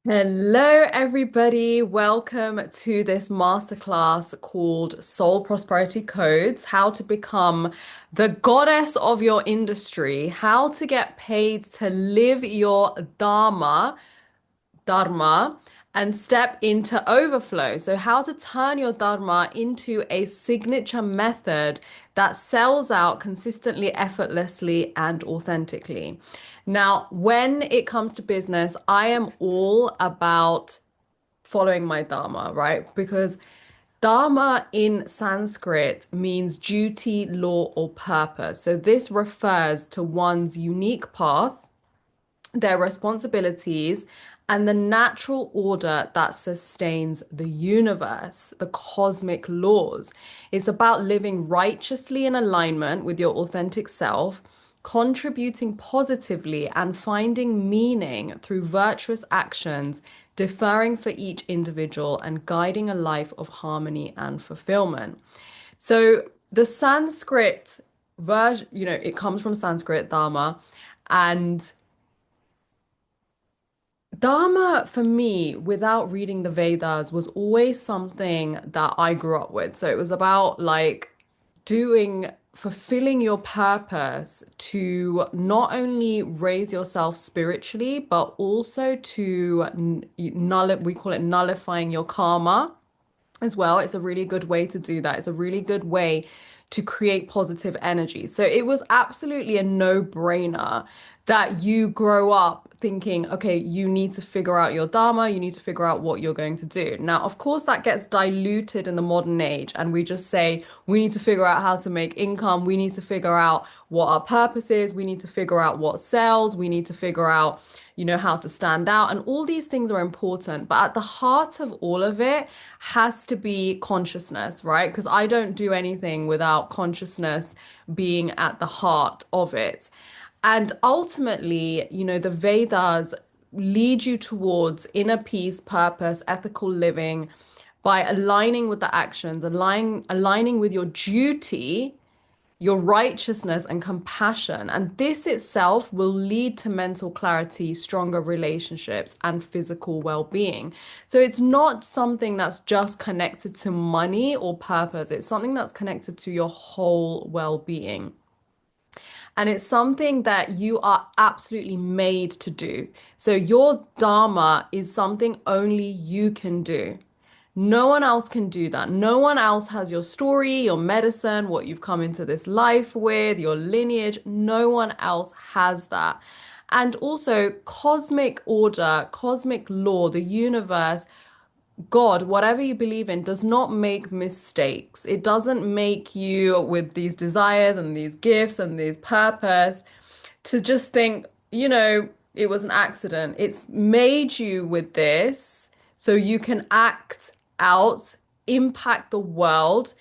Hello, everybody. Welcome to this masterclass called Soul Prosperity Codes: How to Become the Goddess of Your Industry, How to Get Paid to Live Your Dharma, and step into overflow. So, how to turn your Dharma into a signature method that sells out consistently, effortlessly, and authentically. Now, when it comes to business, I am all about following my Dharma, right? Because Dharma in Sanskrit means duty, law, or purpose. So, this refers to one's unique path, their responsibilities, and the natural order that sustains the universe, the cosmic laws. It's about living righteously in alignment with your authentic self, contributing positively, and finding meaning through virtuous actions, deferring for each individual, and guiding a life of harmony and fulfillment. So the Sanskrit version, it comes from Sanskrit, Dharma, and Dharma for me, without reading the Vedas, was always something that I grew up with. So it was about like fulfilling your purpose to not only raise yourself spiritually, but also to we call it nullifying your karma as well. It's a really good way to do that. It's a really good way to create positive energy. So it was absolutely a no-brainer that you grow up thinking, okay, you need to figure out your dharma, you need to figure out what you're going to do. Now, of course, that gets diluted in the modern age, and we just say we need to figure out how to make income, we need to figure out what our purpose is, we need to figure out what sells, we need to figure out how to stand out. And all these things are important. But at the heart of all of it has to be consciousness, right? Because I don't do anything without consciousness being at the heart of it. And ultimately, the Vedas lead you towards inner peace, purpose, ethical living by aligning with the actions, aligning with your duty, your righteousness and compassion. And this itself will lead to mental clarity, stronger relationships, and physical well-being. So it's not something that's just connected to money or purpose. It's something that's connected to your whole well-being. And it's something that you are absolutely made to do. So your dharma is something only you can do. No one else can do that. No one else has your story, your medicine, what you've come into this life with, your lineage. No one else has that. And also, cosmic order, cosmic law, the universe, God, whatever you believe in, does not make mistakes. It doesn't make you with these desires and these gifts and these purpose to just think, it was an accident. It's made you with this so you can act out, impact the world.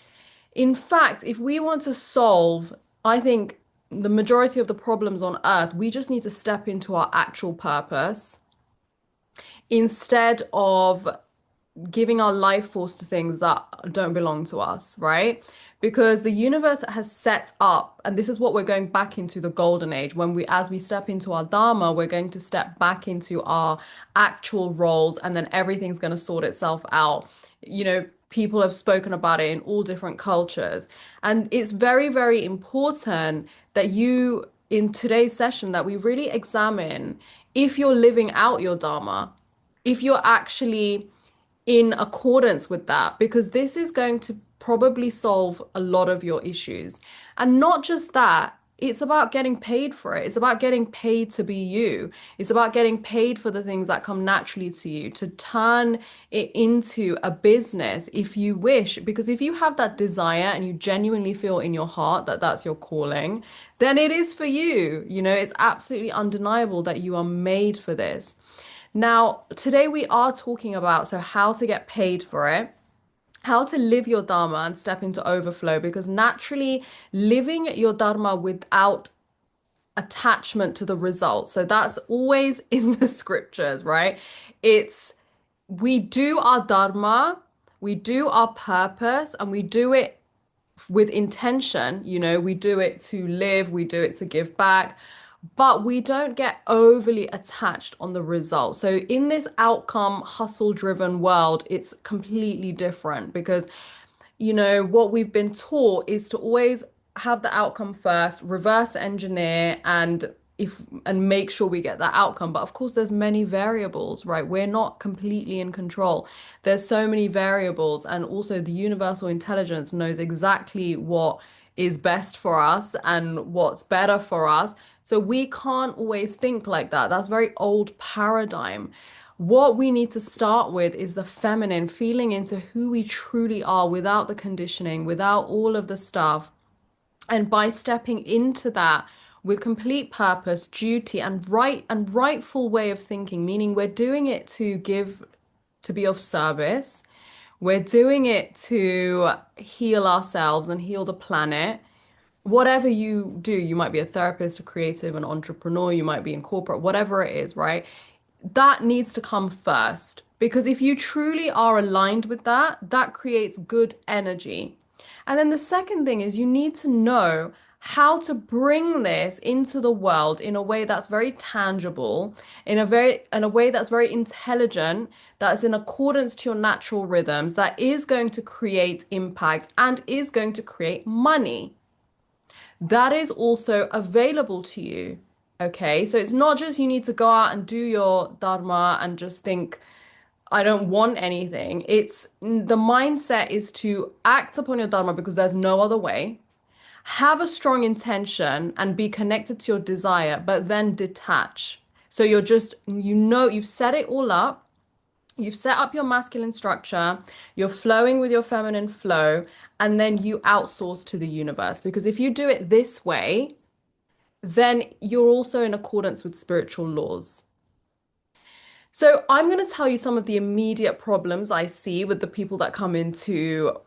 In fact, if we want to solve, I think, the majority of the problems on earth, we just need to step into our actual purpose instead of giving our life force to things that don't belong to us, right? Because the universe has set up, and this is what we're going back into the golden age. As we step into our dharma, we're going to step back into our actual roles, and then everything's going to sort itself out. People have spoken about it in all different cultures. And it's very, very important that in today's session, that we really examine if you're living out your dharma, if you're actually in accordance with that, because this is going to probably solve a lot of your issues. And not just that, it's about getting paid for it. It's about getting paid to be you. It's about getting paid for the things that come naturally to you, to turn it into a business if you wish. Because if you have that desire and you genuinely feel in your heart that that's your calling, then it is for you. It's absolutely undeniable that you are made for this. Now, today we are talking about how to get paid for it, how to live your dharma and step into overflow, because naturally living your dharma without attachment to the result. So that's always in the scriptures, right? It's we do our dharma, we do our purpose, and we do it with intention. We do it to live, we do it to give back. but we don't get overly attached on the result. So in this outcome hustle driven world, it's completely different because what we've been taught is to always have the outcome first, reverse engineer and make sure we get that outcome. But of course, there's many variables, right? We're not completely in control. There's so many variables, and also the universal intelligence knows exactly what is best for us and what's better for us. So we can't always think like that. That's very old paradigm. What we need to start with is the feminine, feeling into who we truly are without the conditioning, without all of the stuff. And by stepping into that with complete purpose, duty, and rightful way of thinking, meaning we're doing it to give, to be of service. We're doing it to heal ourselves and heal the planet. Whatever you do, you might be a therapist, a creative, an entrepreneur, you might be in corporate, whatever it is, right? That needs to come first. Because if you truly are aligned with that, that creates good energy. And then the second thing is you need to know how to bring this into the world in a way that's very tangible, in a way that's very intelligent, that's in accordance to your natural rhythms, that is going to create impact and is going to create money. That is also available to you. Okay, so it's not just you need to go out and do your dharma and just think, I don't want anything. It's the mindset is to act upon your dharma because there's no other way. Have a strong intention and be connected to your desire, but then detach. So you're just, you've set it all up. You've set up your masculine structure, you're flowing with your feminine flow, and then you outsource to the universe. Because if you do it this way, then you're also in accordance with spiritual laws. So I'm going to tell you some of the immediate problems I see with the people that come into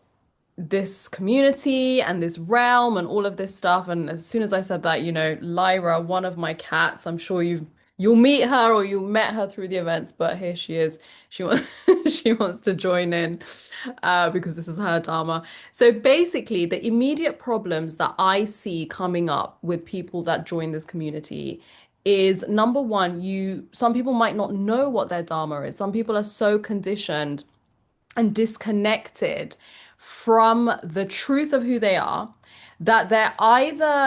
this community and this realm and all of this stuff. And as soon as I said that, Lyra, one of my cats, I'm sure you'll meet her or you met her through the events, but here she is. She wants she wants to join in because this is her dharma. So basically, the immediate problems that I see coming up with people that join this community is number one, some people might not know what their dharma is. Some people are so conditioned and disconnected from the truth of who they are, that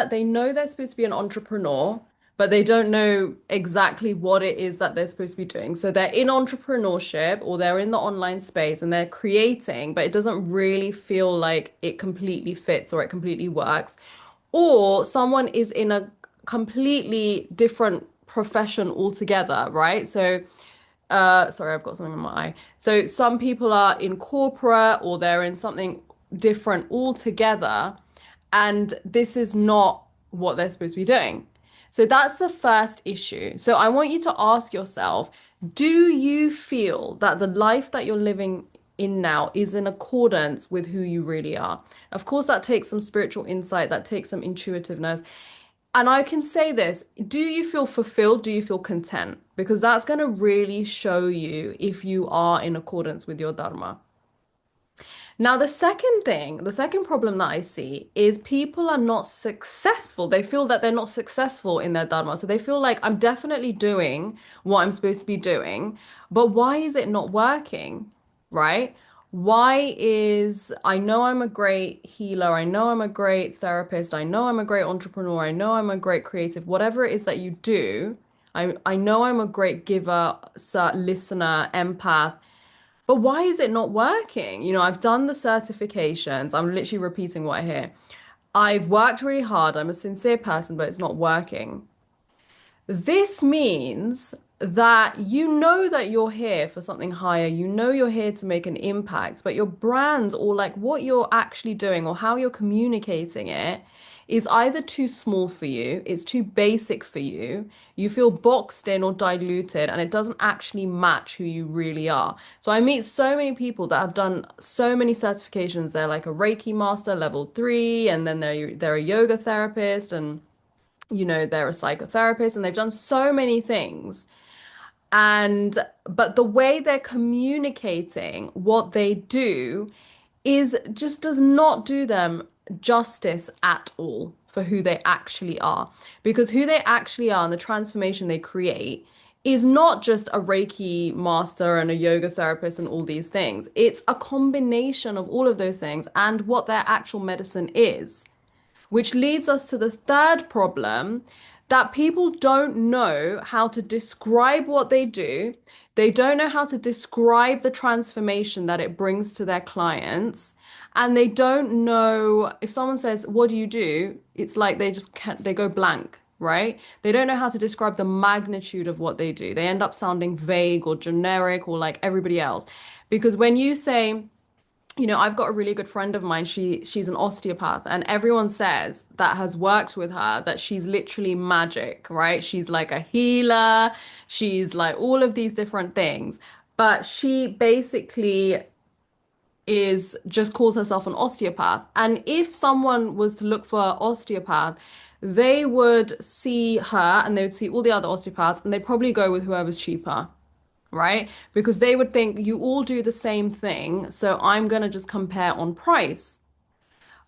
they know they're supposed to be an entrepreneur, but they don't know exactly what it is that they're supposed to be doing. So they're in entrepreneurship or they're in the online space and they're creating, but it doesn't really feel like it completely fits or it completely works. Or someone is in a completely different profession altogether, right? So sorry, I've got something in my eye. So some people are in corporate or they're in something different altogether, and this is not what they're supposed to be doing. So that's the first issue. So I want you to ask yourself, do you feel that the life that you're living in now is in accordance with who you really are? Of course, that takes some spiritual insight, that takes some intuitiveness. And I can say this, do you feel fulfilled? Do you feel content? Because that's going to really show you if you are in accordance with your dharma. Now, the second problem that I see is people are not successful. They feel that they're not successful in their dharma. So they feel like I'm definitely doing what I'm supposed to be doing, but why is it not working? Right? I know I'm a great healer, I know I'm a great therapist, I know I'm a great entrepreneur, I know I'm a great creative, whatever it is that you do, I know I'm a great giver, listener, empath, but why is it not working? I've done the certifications, I'm literally repeating what I hear. I've worked really hard, I'm a sincere person, but it's not working. This means that you know that you're here for something higher, you know you're here to make an impact, but your brand or like what you're actually doing or how you're communicating it is either too small for you, it's too basic for you, you feel boxed in or diluted, and it doesn't actually match who you really are. So I meet so many people that have done so many certifications. They're like a Reiki master, level 3, and then they're a yoga therapist and they're a psychotherapist and they've done so many things. But the way they're communicating what they do is just does not do them justice at all. for who they actually are. Because who they actually are and the transformation they create is not just a Reiki master and a yoga therapist and all these things. It's a combination of all of those things and what their actual medicine is. Which leads us to the third problem that people don't know how to describe what they do. They don't know how to describe the transformation that it brings to their clients. And they don't know if someone says, "What do you do?" It's like they just can't, they go blank, right? They don't know how to describe the magnitude of what they do. They end up sounding vague or generic or like everybody else. Because when you say, I've got a really good friend of mine. She's an osteopath, and everyone says that has worked with her that she's literally magic, right? She's like a healer. She's like all of these different things. But she basically is just calls herself an osteopath. And if someone was to look for an osteopath, they would see her and they would see all the other osteopaths and they'd probably go with whoever's cheaper, right? Because they would think you all do the same thing, so I'm going to just compare on price.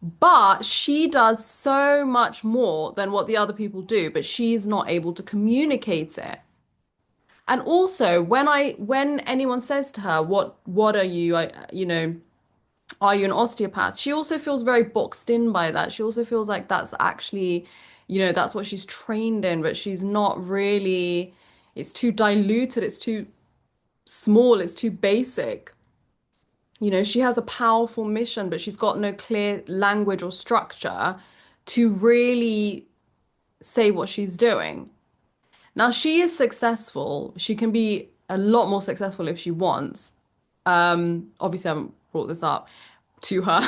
But she does so much more than what the other people do, but she's not able to communicate it. And also, when anyone says to her, "What are you? Are you an osteopath?" She also feels very boxed in by that. She also feels like that's actually, that's what she's trained in, but she's not really. It's too diluted. It's too small, it's too basic. She has a powerful mission, but she's got no clear language or structure to really say what she's doing. Now, she is successful. She can be a lot more successful if she wants. Obviously, I haven't brought this up to her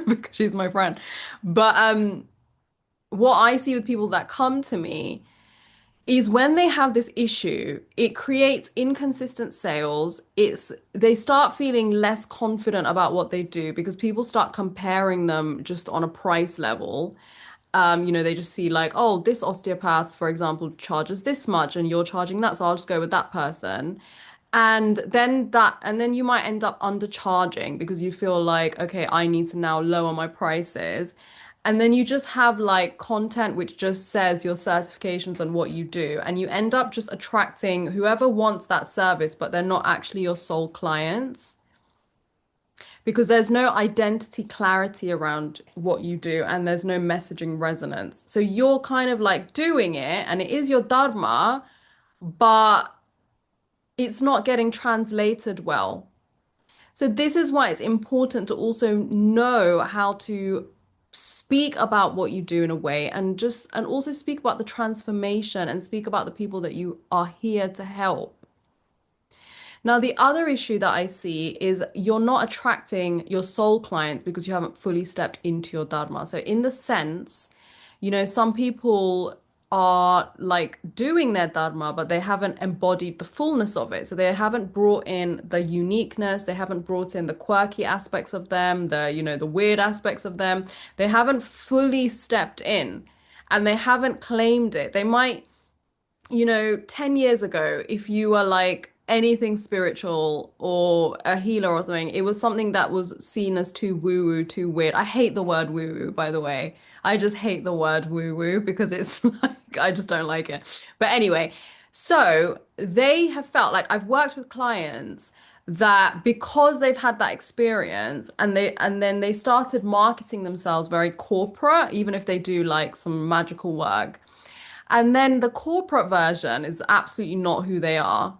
because she's my friend. But what I see with people that come to me is when they have this issue, it creates inconsistent sales. They start feeling less confident about what they do because people start comparing them just on a price level. They just see like, oh, this osteopath, for example, charges this much and you're charging that, so I'll just go with that person. And then you might end up undercharging because you feel like, okay, I need to now lower my prices. And then you just have like content which just says your certifications and what you do. And you end up just attracting whoever wants that service, but they're not actually your sole clients because there's no identity clarity around what you do and there's no messaging resonance. So you're kind of like doing it and it is your dharma, but it's not getting translated well. So this is why it's important to also know how to speak about what you do in a way and also speak about the transformation and speak about the people that you are here to help. Now, the other issue that I see is you're not attracting your soul clients because you haven't fully stepped into your dharma. So in the sense, some people are like doing their dharma, but they haven't embodied the fullness of it. So they haven't brought in the uniqueness, they haven't brought in the quirky aspects of them, the weird aspects of them. They haven't fully stepped in and they haven't claimed it. They might, 10 years ago, if you were like anything spiritual or a healer or something, it was something that was seen as too woo-woo, too weird. I hate the word woo-woo, by the way. I just hate the word woo-woo because it's like, I just don't like it. But anyway, so they have felt like I've worked with clients that because they've had that experience and then they started marketing themselves very corporate, even if they do like some magical work. And then the corporate version is absolutely not who they are.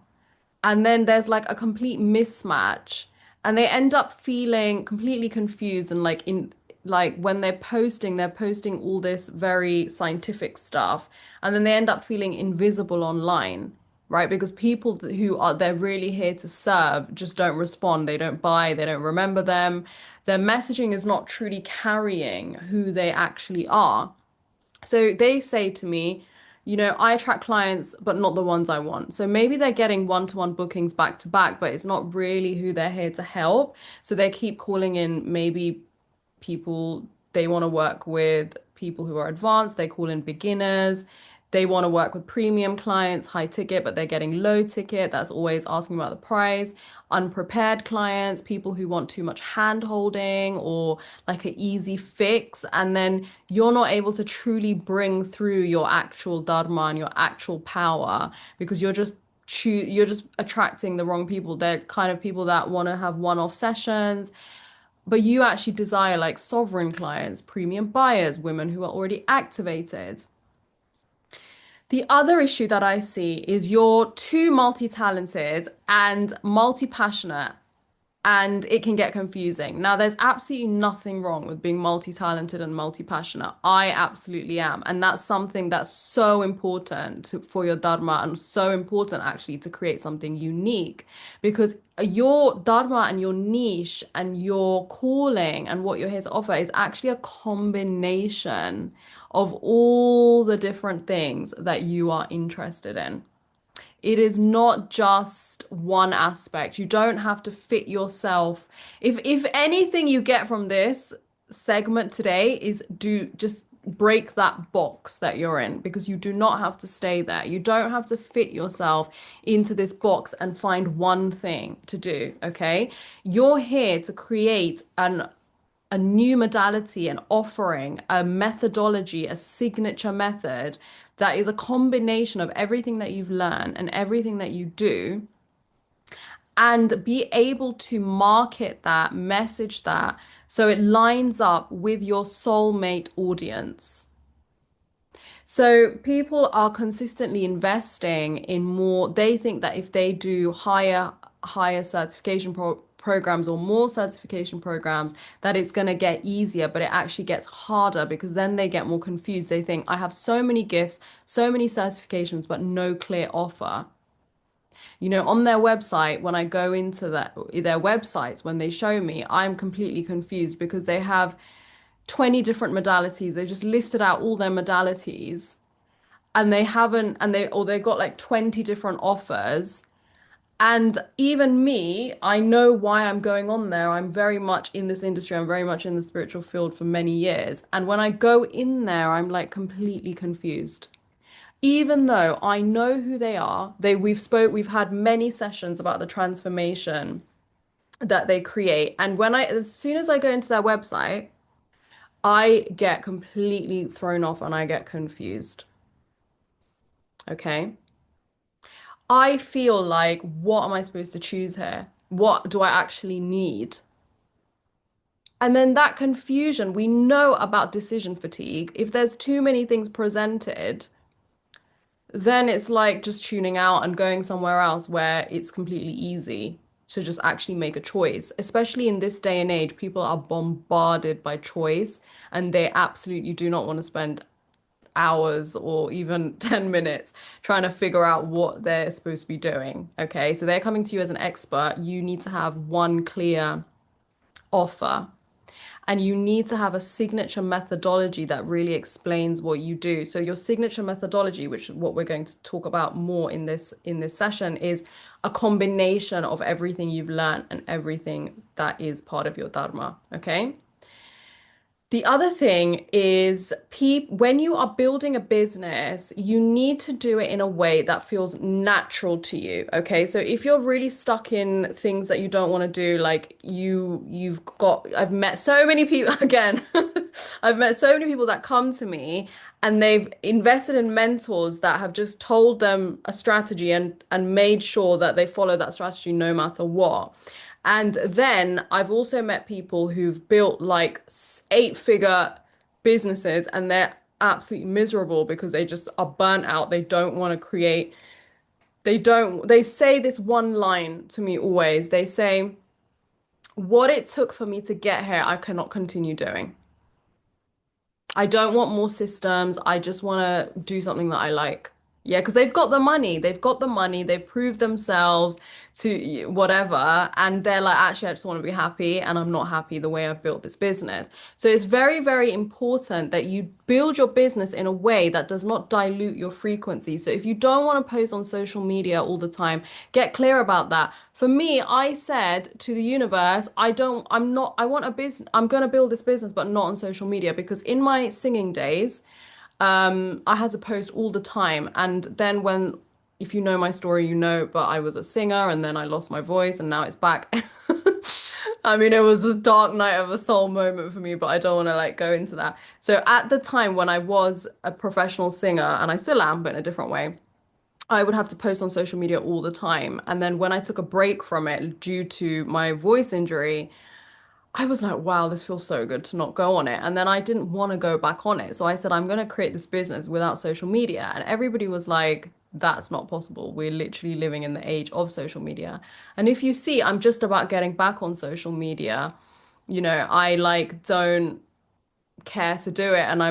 And then there's like a complete mismatch. And they end up feeling completely confused and like when they're posting all this very scientific stuff. And then they end up feeling invisible online, right? Because people who are they're really here to serve just don't respond. They don't buy, they don't remember them. Their messaging is not truly carrying who they actually are. So they say to me, I attract clients, but not the ones I want. So maybe they're getting one-to-one bookings back to back, but it's not really who they're here to help. So they keep calling in maybe people they want to work with, people who are advanced, they call in beginners. They want to work with premium clients, high ticket, but they're getting low ticket. That's always asking about the price. Unprepared clients, people who want too much hand holding or like an easy fix. And then you're not able to truly bring through your actual dharma and your actual power because you're just attracting the wrong people. They're kind of people that want to have one-off sessions, but you actually desire like sovereign clients, premium buyers, women who are already activated. The other issue that I see is you're too multi-talented and multi-passionate, and it can get confusing. Now, there's absolutely nothing wrong with being multi-talented and multi-passionate. I absolutely am. And that's something that's so important for your dharma and so important actually to create something unique because your dharma and your niche and your calling and what you're here to offer is actually a combination of all the different things that you are interested in. It is not just one aspect. You don't have to fit yourself. If anything you get from this segment today is do just break that box that you're in because you do not have to stay there. You don't have to fit yourself into this box and find one thing to do, okay? You're here to create a new modality, an offering, a methodology, a signature method that is a combination of everything that you've learned and everything that you do, and be able to market that, message that, so it lines up with your soulmate audience. So people are consistently investing in more. They think that if they do higher certification programs or more certification programs, that it's going to get easier, but it actually gets harder because then they get more confused. They think, I have so many gifts, so many certifications, but no clear offer. You know, on their website, when I go into their websites, when they show me, I'm completely confused because they have 20 different modalities. They just listed out all their modalities and they haven't, and they've got like 20 different offers. And even me, I know why I'm going on there. I'm very much in this industry. I'm very much in the spiritual field for many years. And when I go in there, I'm like completely confused. Even though I know who they are, we've had many sessions about the transformation that they create. And as soon as I go into their website, I get completely thrown off and I get confused. Okay. I feel like, what am I supposed to choose here? What do I actually need? And then that confusion, we know about decision fatigue. If there's too many things presented, then it's like just tuning out and going somewhere else where it's completely easy to just actually make a choice. Especially in this day and age, people are bombarded by choice and they absolutely do not want to spend hours or even 10 minutes trying to figure out what they're supposed to be doing. Okay, so they're coming to you as an expert. You need to have one clear offer and you need to have a signature methodology that really explains what you do. So your signature methodology, which is what we're going to talk about more in this session, is a combination of everything you've learned and everything that is part of your dharma. Okay. The other thing is, when you are building a business, you need to do it in a way that feels natural to you. Okay, so if you're really stuck in things that you don't want to do, like I've met so many people again. I've met so many people that come to me and they've invested in mentors that have just told them a strategy and made sure that they follow that strategy no matter what. And then I've also met people who've built like eight-figure businesses and they're absolutely miserable because they just are burnt out. They don't want to create, they say this one line to me always. They say, what it took for me to get here, I cannot continue doing. I don't want more systems. I just want to do something that I like. Yeah, because they've got the money. They've got the money. They've proved themselves to whatever. And they're like, actually, I just want to be happy. And I'm not happy the way I've built this business. So it's very, very important that you build your business in a way that does not dilute your frequency. So if you don't want to post on social media all the time, get clear about that. For me, I said to the universe, I want a business, I'm going to build this business, but not on social media because in my singing days, I had to post all the time. And then if you know my story, you know, but I was a singer and then I lost my voice and now it's back. I mean, it was a dark night of a soul moment for me, but I don't want to like go into that. So at the time when I was a professional singer, and I still am, but in a different way, I would have to post on social media all the time. And then when I took a break from it due to my voice injury, I was like, wow, this feels so good to not go on it. And then I didn't want to go back on it. So I said, I'm going to create this business without social media. And everybody was like, that's not possible. We're literally living in the age of social media. And if you see, I'm just about getting back on social media. You know, I like don't care to do it. And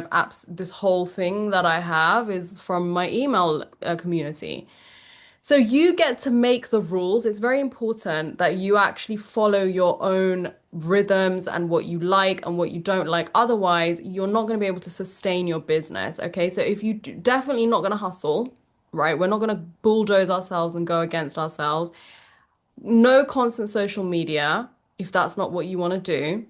this whole thing that I have is from my email community. So you get to make the rules. It's very important that you actually follow your own rhythms and what you like and what you don't like. Otherwise, you're not going to be able to sustain your business. Okay. So if definitely not going to hustle, right? We're not going to bulldoze ourselves and go against ourselves. No constant social media if that's not what you want to do.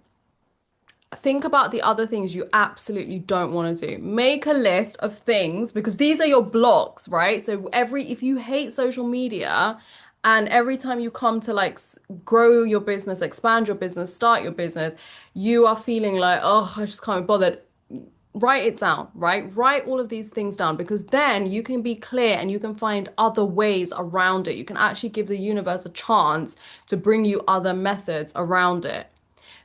Think about the other things you absolutely don't want to do. Make a list of things because these are your blocks, right? So if you hate social media and every time you come to like grow your business, expand your business, start your business, you are feeling like, oh, I just can't be bothered. Write it down, right? Write all of these things down because then you can be clear and you can find other ways around it. You can actually give the universe a chance to bring you other methods around it.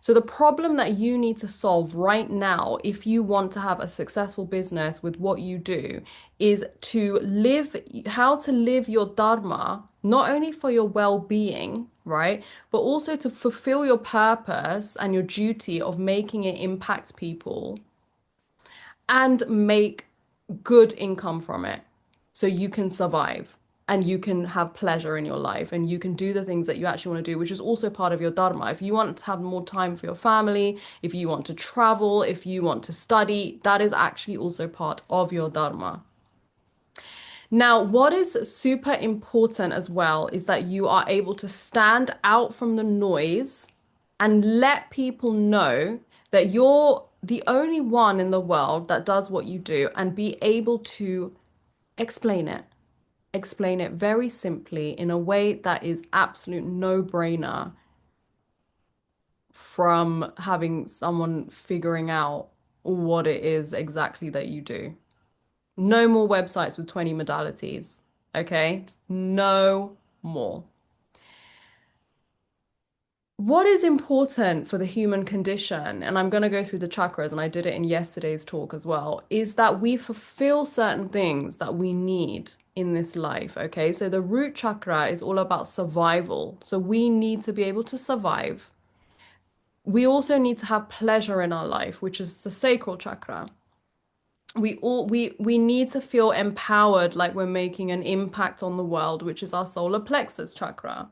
So the problem that you need to solve right now, if you want to have a successful business with what you do, is how to live your dharma, not only for your well-being, right, but also to fulfill your purpose and your duty of making it impact people and make good income from it so you can survive and you can have pleasure in your life and you can do the things that you actually want to do, which is also part of your dharma. If you want to have more time for your family, if you want to travel, if you want to study, that is actually also part of your dharma. Now, what is super important as well is that you are able to stand out from the noise and let people know that you're the only one in the world that does what you do and be able to explain it. Explain it very simply in a way that is absolute no-brainer from having someone figuring out what it is exactly that you do. No more websites with 20 modalities. Okay? No more. What is important for the human condition, and I'm going to go through the chakras, and I did it in yesterday's talk as well, is that we fulfill certain things that we need in this life. Okay? So the root chakra is all about survival. So we need to be able to survive. We also need to have pleasure in our life, which is the sacral chakra. We need to feel empowered like we're making an impact on the world, which is our solar plexus chakra.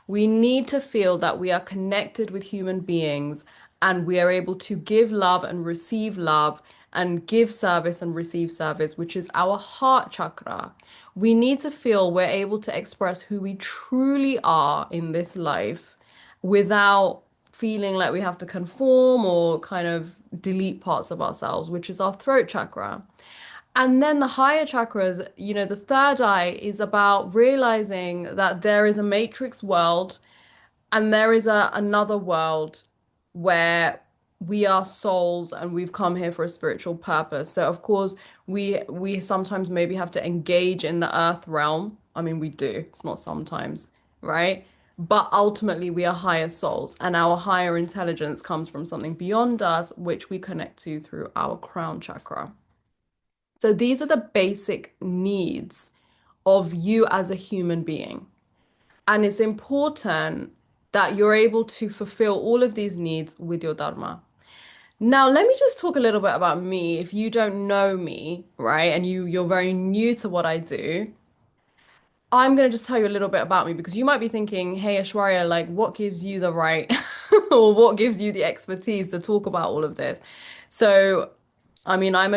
We need to feel that we are connected with human beings and we are able to give love and receive love and give service and receive service, which is our heart chakra. We need to feel we're able to express who we truly are in this life without feeling like we have to conform or kind of delete parts of ourselves, which is our throat chakra. And then the higher chakras, the third eye is about realizing that there is a matrix world and there is another world where we are souls and we've come here for a spiritual purpose. So of course, we sometimes maybe have to engage in the earth realm. I mean, we do. It's not sometimes, right? But ultimately, we are higher souls, and our higher intelligence comes from something beyond us, which we connect to through our crown chakra. So these are the basic needs of you as a human being. And it's important that you're able to fulfill all of these needs with your dharma. Now, let me just talk a little bit about me. If you don't know me, right, and you're very new to what I do, I'm going to just tell you a little bit about me because you might be thinking, hey, Aishwarya, like, what gives you the right or what gives you the expertise to talk about all of this? So, I mean, I'm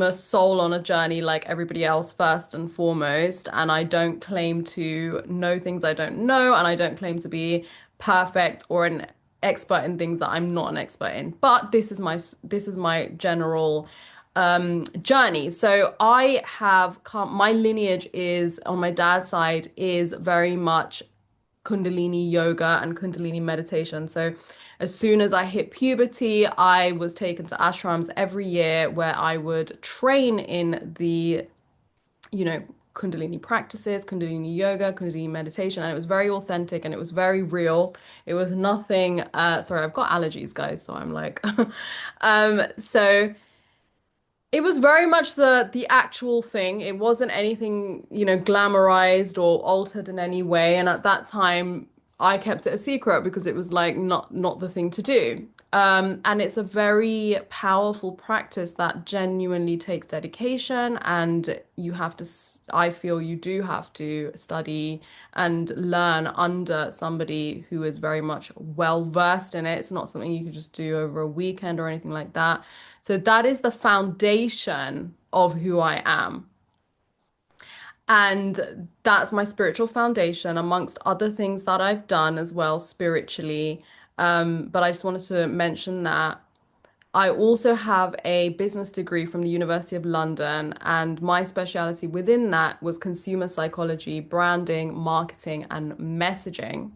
a soul on a journey like everybody else, first and foremost, and I don't claim to know things I don't know, and I don't claim to be perfect or an expert in things that I'm not an expert in. But this is my general journey. So I have come, my lineage is on my dad's side is very much Kundalini yoga and Kundalini meditation. So as soon as I hit puberty, I was taken to ashrams every year where I would train in the, you know, Kundalini practices, Kundalini yoga, Kundalini meditation, and it was very authentic and it was very real. It was nothing, sorry, I've got allergies, guys, so I'm like, so it was very much the actual thing. It wasn't anything, glamorized or altered in any way. And at that time, I kept it a secret because it was like not the thing to do. And it's a very powerful practice that genuinely takes dedication, and you have to, I feel you do have to study and learn under somebody who is very much well versed in it. It's not something you could just do over a weekend or anything like that. So that is the foundation of who I am. And that's my spiritual foundation, amongst other things that I've done as well spiritually. But I just wanted to mention that I also have a business degree from the University of London, and my speciality within that was consumer psychology, branding, marketing, and messaging.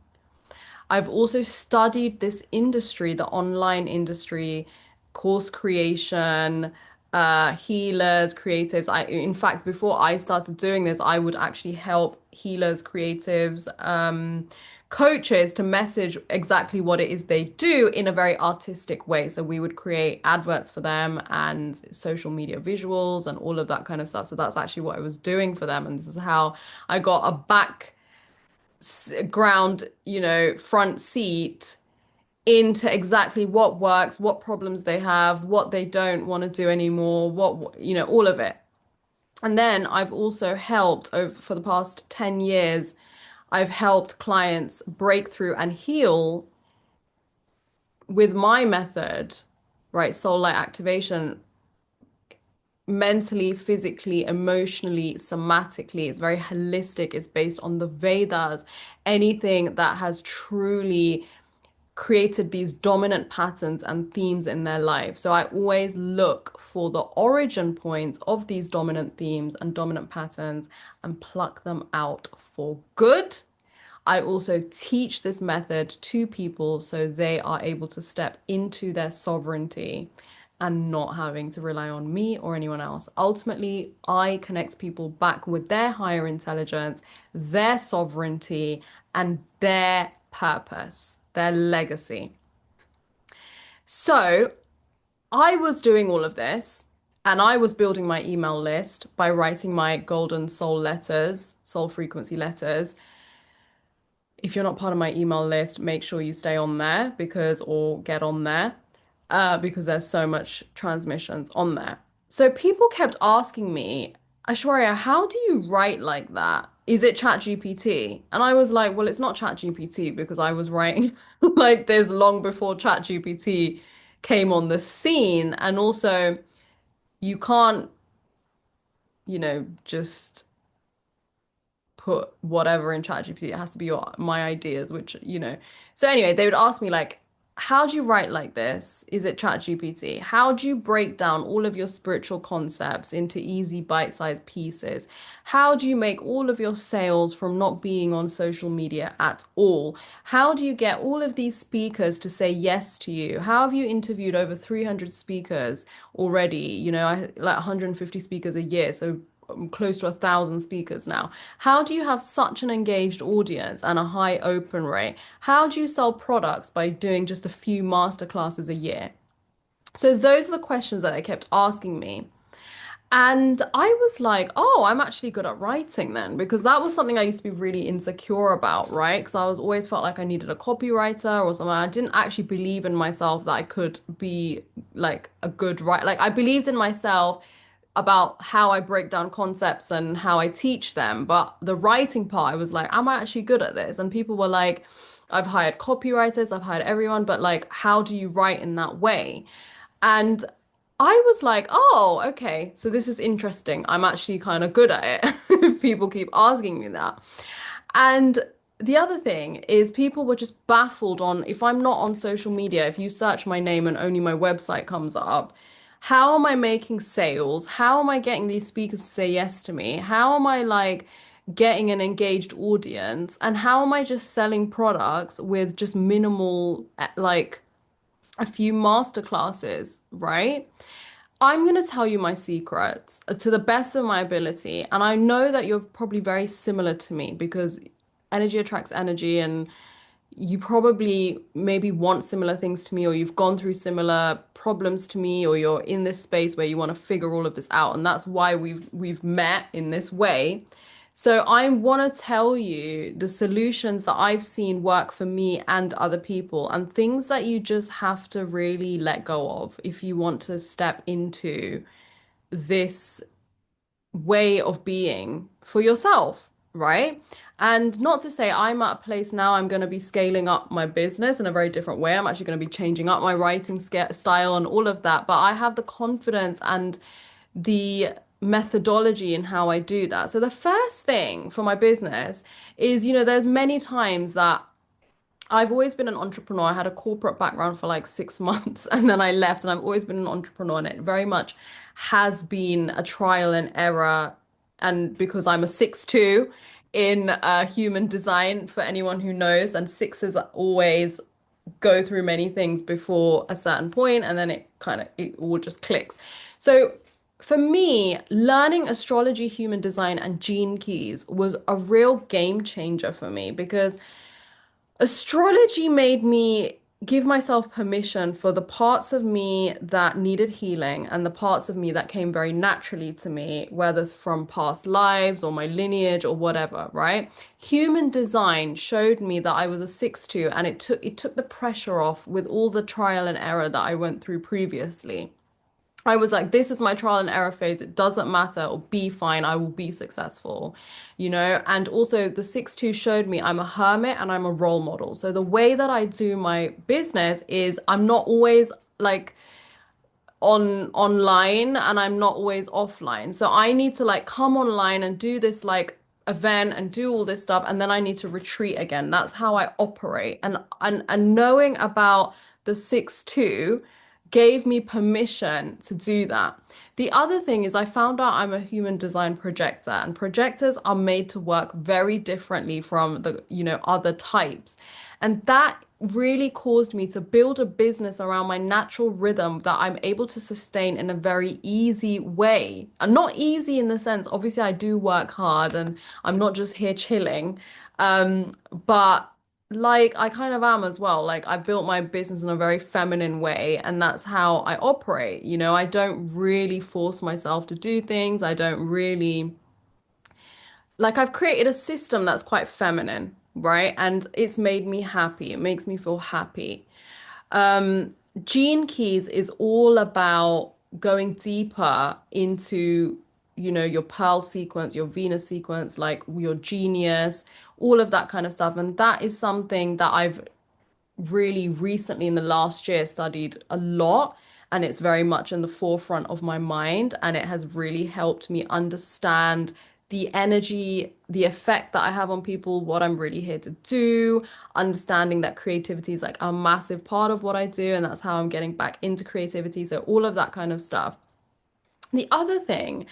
I've also studied this industry, the online industry, course creation, healers, creatives. In fact, before I started doing this, I would actually help healers, creatives, coaches to message exactly what it is they do in a very artistic way. So we would create adverts for them and social media visuals and all of that kind of stuff. So that's actually what I was doing for them. And this is how I got a background, front seat into exactly what works, what problems they have, what they don't want to do anymore, all of it. And then I've also helped over for the past 10 years, I've helped clients break through and heal with my method, right? Soul light activation, mentally, physically, emotionally, somatically. It's very holistic. It's based on the Vedas. Anything that has truly created these dominant patterns and themes in their life. So I always look for the origin points of these dominant themes and dominant patterns and pluck them out for good. I also teach this method to people so they are able to step into their sovereignty and not having to rely on me or anyone else. Ultimately, I connect people back with their higher intelligence, their sovereignty, and their purpose, their legacy. So I was doing all of this, and I was building my email list by writing my golden soul letters, soul frequency letters. If you're not part of my email list, make sure you stay on there or get on there, because there's so much transmissions on there. So people kept asking me, Aishwarya, how do you write like that? Is it ChatGPT? And I was like, well, it's not ChatGPT because I was writing like this long before ChatGPT came on the scene. And also, you can't, just put whatever in ChatGPT. It has to be my ideas, which. So anyway, they would ask me like, how do you write like this? Is it ChatGPT? How do you break down all of your spiritual concepts into easy bite-sized pieces? How do you make all of your sales from not being on social media at all? How do you get all of these speakers to say yes to you? How have you interviewed over 300 speakers already? Like 150 speakers a year. So close to 1,000 speakers now. How do you have such an engaged audience and a high open rate? How do you sell products by doing just a few masterclasses a year? So those are the questions that they kept asking me. And I was like, oh, I'm actually good at writing then, because that was something I used to be really insecure about, right? Because I was always felt like I needed a copywriter or something. I didn't actually believe in myself that I could be like a good writer. Like I believed in myself about how I break down concepts and how I teach them. But the writing part, I was like, am I actually good at this? And people were like, I've hired copywriters, I've hired everyone, but like, how do you write in that way? And I was like, oh, okay, so this is interesting. I'm actually kind of good at it. If people keep asking me that. And the other thing is people were just baffled on if I'm not on social media, if you search my name and only my website comes up, How am I making sales? How am I getting these speakers to say yes to me? How am I like getting an engaged audience? And how am I just selling products with just minimal, like a few master classes, right? I'm going to tell you my secrets to the best of my ability. And I know that you're probably very similar to me because energy attracts energy, and you probably maybe want similar things to me, or you've gone through similar problems to me, or you're in this space where you want to figure all of this out. And that's why we've met in this way. So I want to tell you the solutions that I've seen work for me and other people, and things that you just have to really let go of if you want to step into this way of being for yourself, right? And not to say I'm at a place now I'm going to be scaling up my business in a very different way. I'm actually going to be changing up my writing style and all of that. But I have the confidence and the methodology in how I do that. So the first thing for my business is, there's many times that I've always been an entrepreneur. I had a corporate background for like 6 months and then I left, and I've always been an entrepreneur, and it very much has been a trial and error. And because I'm a 6'2" in human design, for anyone who knows, and sixes always go through many things before a certain point, and then it all just clicks. So for me, learning astrology, human design, and gene keys was a real game changer for me because astrology made me give myself permission for the parts of me that needed healing and the parts of me that came very naturally to me, whether from past lives or my lineage or whatever, right? Human design showed me that I was a 6'2", and it took the pressure off with all the trial and error that I went through previously. I was like, this is my trial and error phase. It doesn't matter, or be fine. I will be successful, And also, the 6'2" showed me I'm a hermit and I'm a role model. So, the way that I do my business is I'm not always like online, and I'm not always offline. So I need to like come online and do this like event and do all this stuff, and then I need to retreat again. That's how I operate. And knowing about the 6'2" gave me permission to do that. The other thing is I found out I'm a human design projector, and projectors are made to work very differently from the, other types. And that really caused me to build a business around my natural rhythm that I'm able to sustain in a very easy way. And not easy in the sense, obviously, I do work hard and I'm not just here chilling. But like I kind of am as well. Like I built my business in a very feminine way, and that's how I operate. I don't really force myself to do things. I don't really like I've created a system that's quite feminine, right? And it's made me happy. It makes me feel happy. Um, Gene Keys is all about going deeper into, your Pearl sequence, your Venus sequence, like your genius, all of that kind of stuff. And that is something that I've really recently in the last year studied a lot, and it's very much in the forefront of my mind, and it has really helped me understand the energy, the effect that I have on people, what I'm really here to do, understanding that creativity is like a massive part of what I do, and that's how I'm getting back into creativity. So all of that kind of stuff. The other thing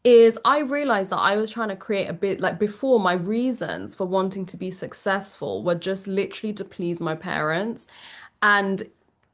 is I realized that I was trying to create a bit like before, my reasons for wanting to be successful were just literally to please my parents. And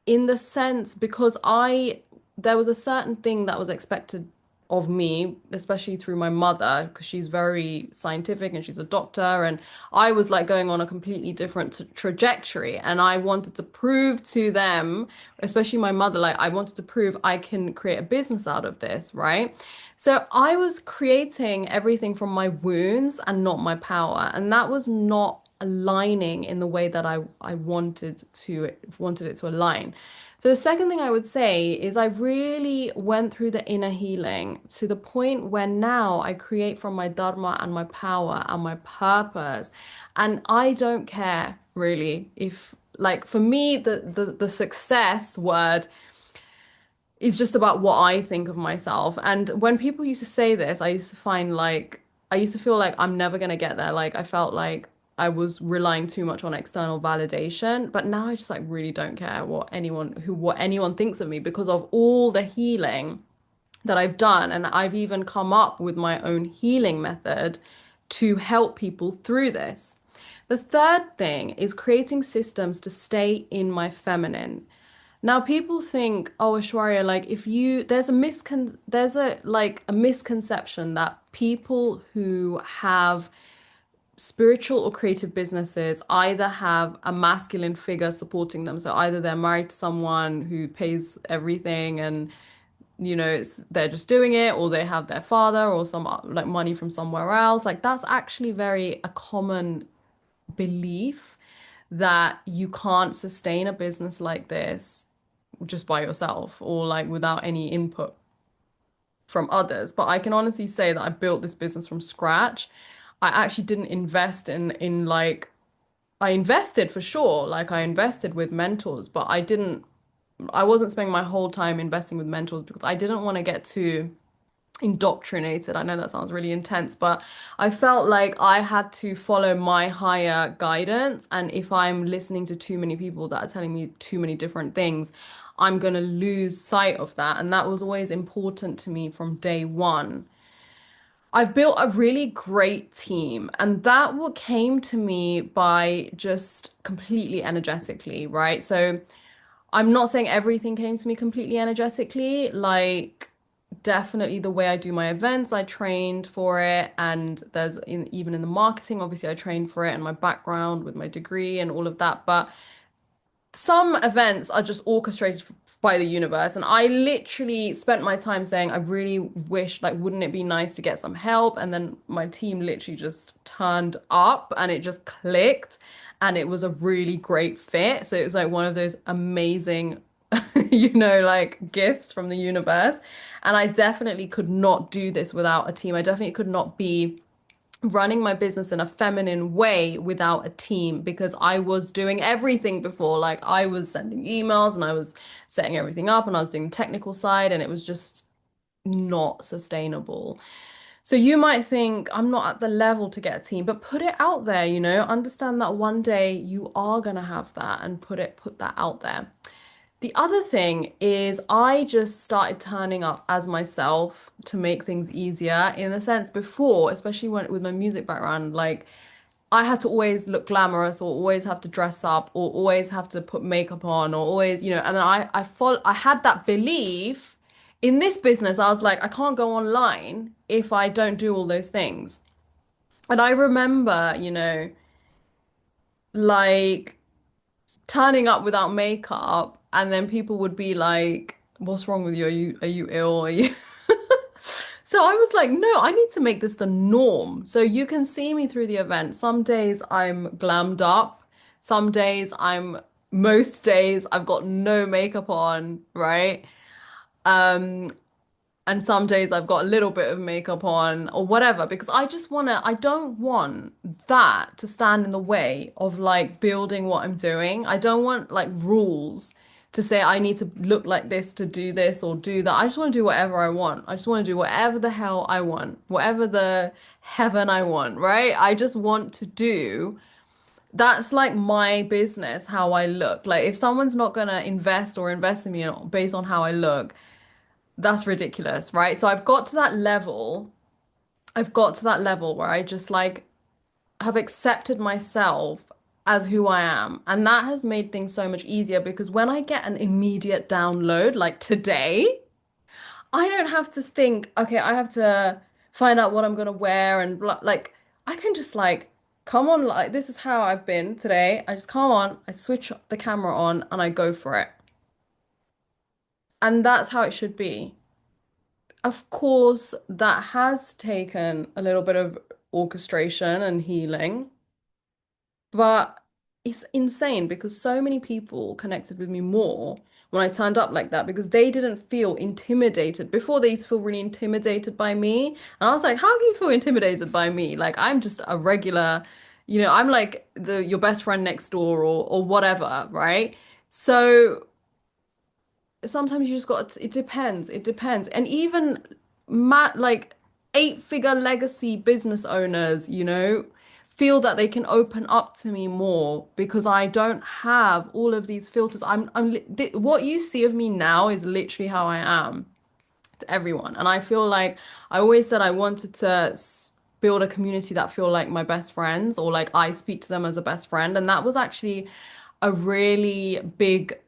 in the sense, because there was a certain thing that was expected of me, especially through my mother, because she's very scientific and she's a doctor. And I was like going on a completely different trajectory. And I wanted to prove to them, especially my mother, like I wanted to prove I can create a business out of this, right? So I was creating everything from my wounds and not my power. And that was not aligning in the way that I wanted it to align. So the second thing I would say is I really went through the inner healing to the point where now I create from my dharma and my power and my purpose. And I don't care really if like for me the success word is just about what I think of myself. And when people used to say this, I used to feel like I'm never gonna get there. Like I felt like I was relying too much on external validation. But now I just like really don't care what anyone thinks of me because of all the healing that I've done. And I've even come up with my own healing method to help people through this. The third thing is creating systems to stay in my feminine. Now people think, oh, Aishwarya, like if you there's a misconception that people who have spiritual or creative businesses either have a masculine figure supporting them. So either they're married to someone who pays everything and they're just doing it, or they have their father or some like money from somewhere else. Like that's actually very a common belief that you can't sustain a business like this just by yourself or like without any input from others. But I can honestly say that I built this business from scratch. I actually didn't invest in like I invested for sure, like I invested with mentors, but I wasn't spending my whole time investing with mentors because I didn't want to get too indoctrinated. I know that sounds really intense, but I felt like I had to follow my higher guidance. And if I'm listening to too many people that are telling me too many different things, I'm going to lose sight of that. And that was always important to me from day one. I've built a really great team, and that what came to me by just completely energetically, right? So I'm not saying everything came to me completely energetically. Like, definitely the way I do my events, I trained for it. And even in the marketing, obviously, I trained for it and my background with my degree and all of that. But some events are just orchestrated by the universe. And I literally spent my time saying, I really wish, like, wouldn't it be nice to get some help? And then my team literally just turned up and it just clicked. And it was a really great fit. So it was like one of those amazing, like gifts from the universe. And I definitely could not do this without a team. I definitely could not be running my business in a feminine way without a team because I was doing everything before. Like I was sending emails and I was setting everything up and I was doing the technical side and it was just not sustainable. So you might think I'm not at the level to get a team, but put it out there, understand that one day you are gonna have that and put that out there. The other thing is I just started turning up as myself to make things easier in a sense before, especially when with my music background, like I had to always look glamorous or always have to dress up or always have to put makeup on or always, and then I had that belief in this business. I was like, I can't go online if I don't do all those things. And I remember, like turning up without makeup and then people would be like, what's wrong with you? Are you ill? Are you So I was like, no, I need to make this the norm. So you can see me through the event. Some days I'm glammed up. Most days I've got no makeup on, right? Um, and some days I've got a little bit of makeup on or whatever because I don't want that to stand in the way of like building what I'm doing. I don't want like rules to say I need to look like this to do this or do that. I just want to do whatever I want. I just want to do whatever the hell I want, whatever the heaven I want, right? I just want to do. That's like my business, how I look. Like if someone's not gonna invest in me based on how I look, that's ridiculous, right? So I've got to that level. I've got to that level where I just like have accepted myself as who I am. And that has made things so much easier because when I get an immediate download, like today, I don't have to think, okay, I have to find out what I'm gonna wear and blah, like I can just like come on, like this is how I've been today. I just come on, I switch the camera on and I go for it. And that's how it should be. Of course, that has taken a little bit of orchestration and healing, but it's insane because so many people connected with me more when I turned up like that because they didn't feel intimidated. Before they used to feel really intimidated by me. And I was like, how can you feel intimidated by me? Like I'm just a regular, I'm like the your best friend next door or whatever, right? So sometimes you just got it depends. It depends. And even like eight-figure legacy business owners, feel that they can open up to me more because I don't have all of these filters. What you see of me now is literally how I am to everyone. And I feel like I always said I wanted to build a community that feel like my best friends or like I speak to them as a best friend. And that was actually a really big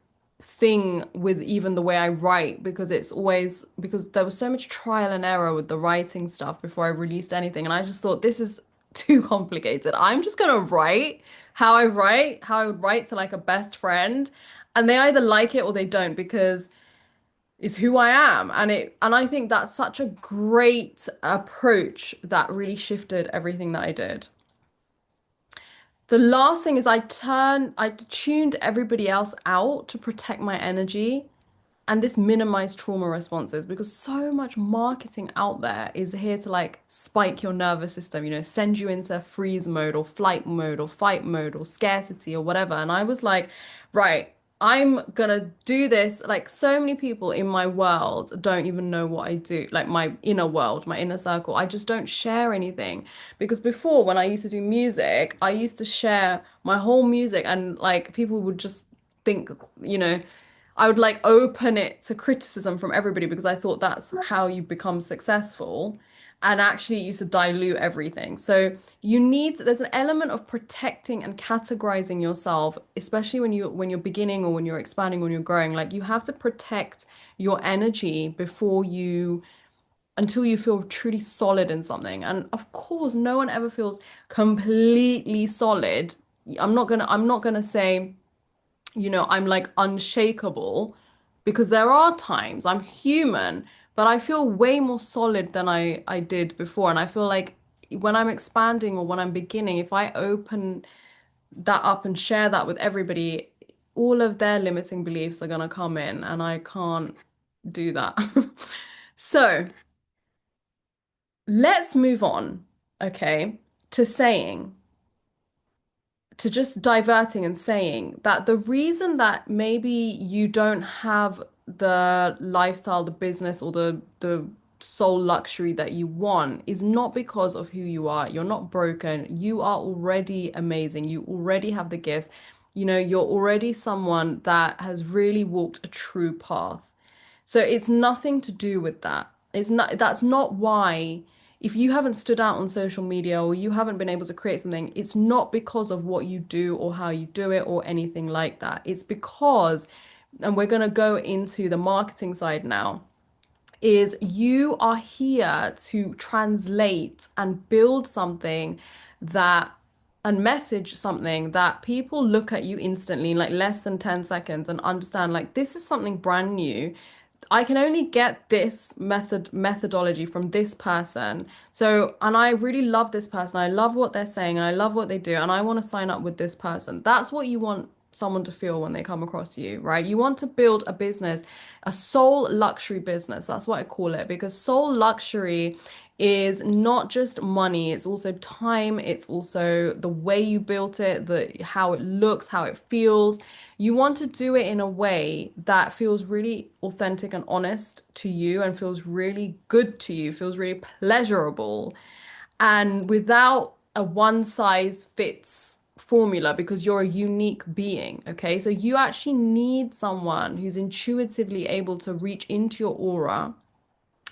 thing with even the way I write because it's always because there was so much trial and error with the writing stuff before I released anything. And I just thought this is too complicated. I'm just gonna write how I would write to like a best friend. And they either like it or they don't because is who I am. And I think that's such a great approach that really shifted everything that I did. The last thing is I tuned everybody else out to protect my energy. And this minimized trauma responses because so much marketing out there is here to like spike your nervous system, send you into freeze mode or flight mode or fight mode or scarcity or whatever. And I was like, right, I'm gonna do this. Like so many people in my world don't even know what I do, like my inner world, my inner circle. I just don't share anything because before when I used to do music, I used to share my whole music and like people would just think, you know, I would like open it to criticism from everybody because I thought that's how you become successful. And actually, it used to dilute everything. So there's an element of protecting and categorizing yourself, especially when you're beginning or when you're expanding, when you're growing. Like you have to protect your energy until you feel truly solid in something. And of course, no one ever feels completely solid. I'm not gonna say I'm like unshakable because there are times I'm human, but I feel way more solid than I did before. And I feel like when I'm expanding or when I'm beginning, if I open that up and share that with everybody, all of their limiting beliefs are gonna come in, and I can't do that. So let's move on, okay, to saying to just diverting and saying that the reason that maybe you don't have the lifestyle, the business, or the soul luxury that you want is not because of who you are. You're not broken. You are already amazing. You already have the gifts. You're already someone that has really walked a true path. So it's nothing to do with that. That's not why, if you haven't stood out on social media or you haven't been able to create something, it's not because of what you do or how you do it or anything like that. It's because, and we're going to go into the marketing side now, is you are here to translate and build something that and message something that people look at you instantly in like less than 10 seconds and understand like this is something brand new. I can only get this methodology from this person. So, and I really love this person. I love what they're saying and I love what they do. And I want to sign up with this person. That's what you want someone to feel when they come across you, right? You want to build a business, a soul luxury business. That's what I call it because soul luxury is not just money, it's also time, it's also the way you built it, the how it looks, how it feels. You want to do it in a way that feels really authentic and honest to you and feels really good to you, feels really pleasurable, and without a one size fits formula because you're a unique being, okay? So you actually need someone who's intuitively able to reach into your aura,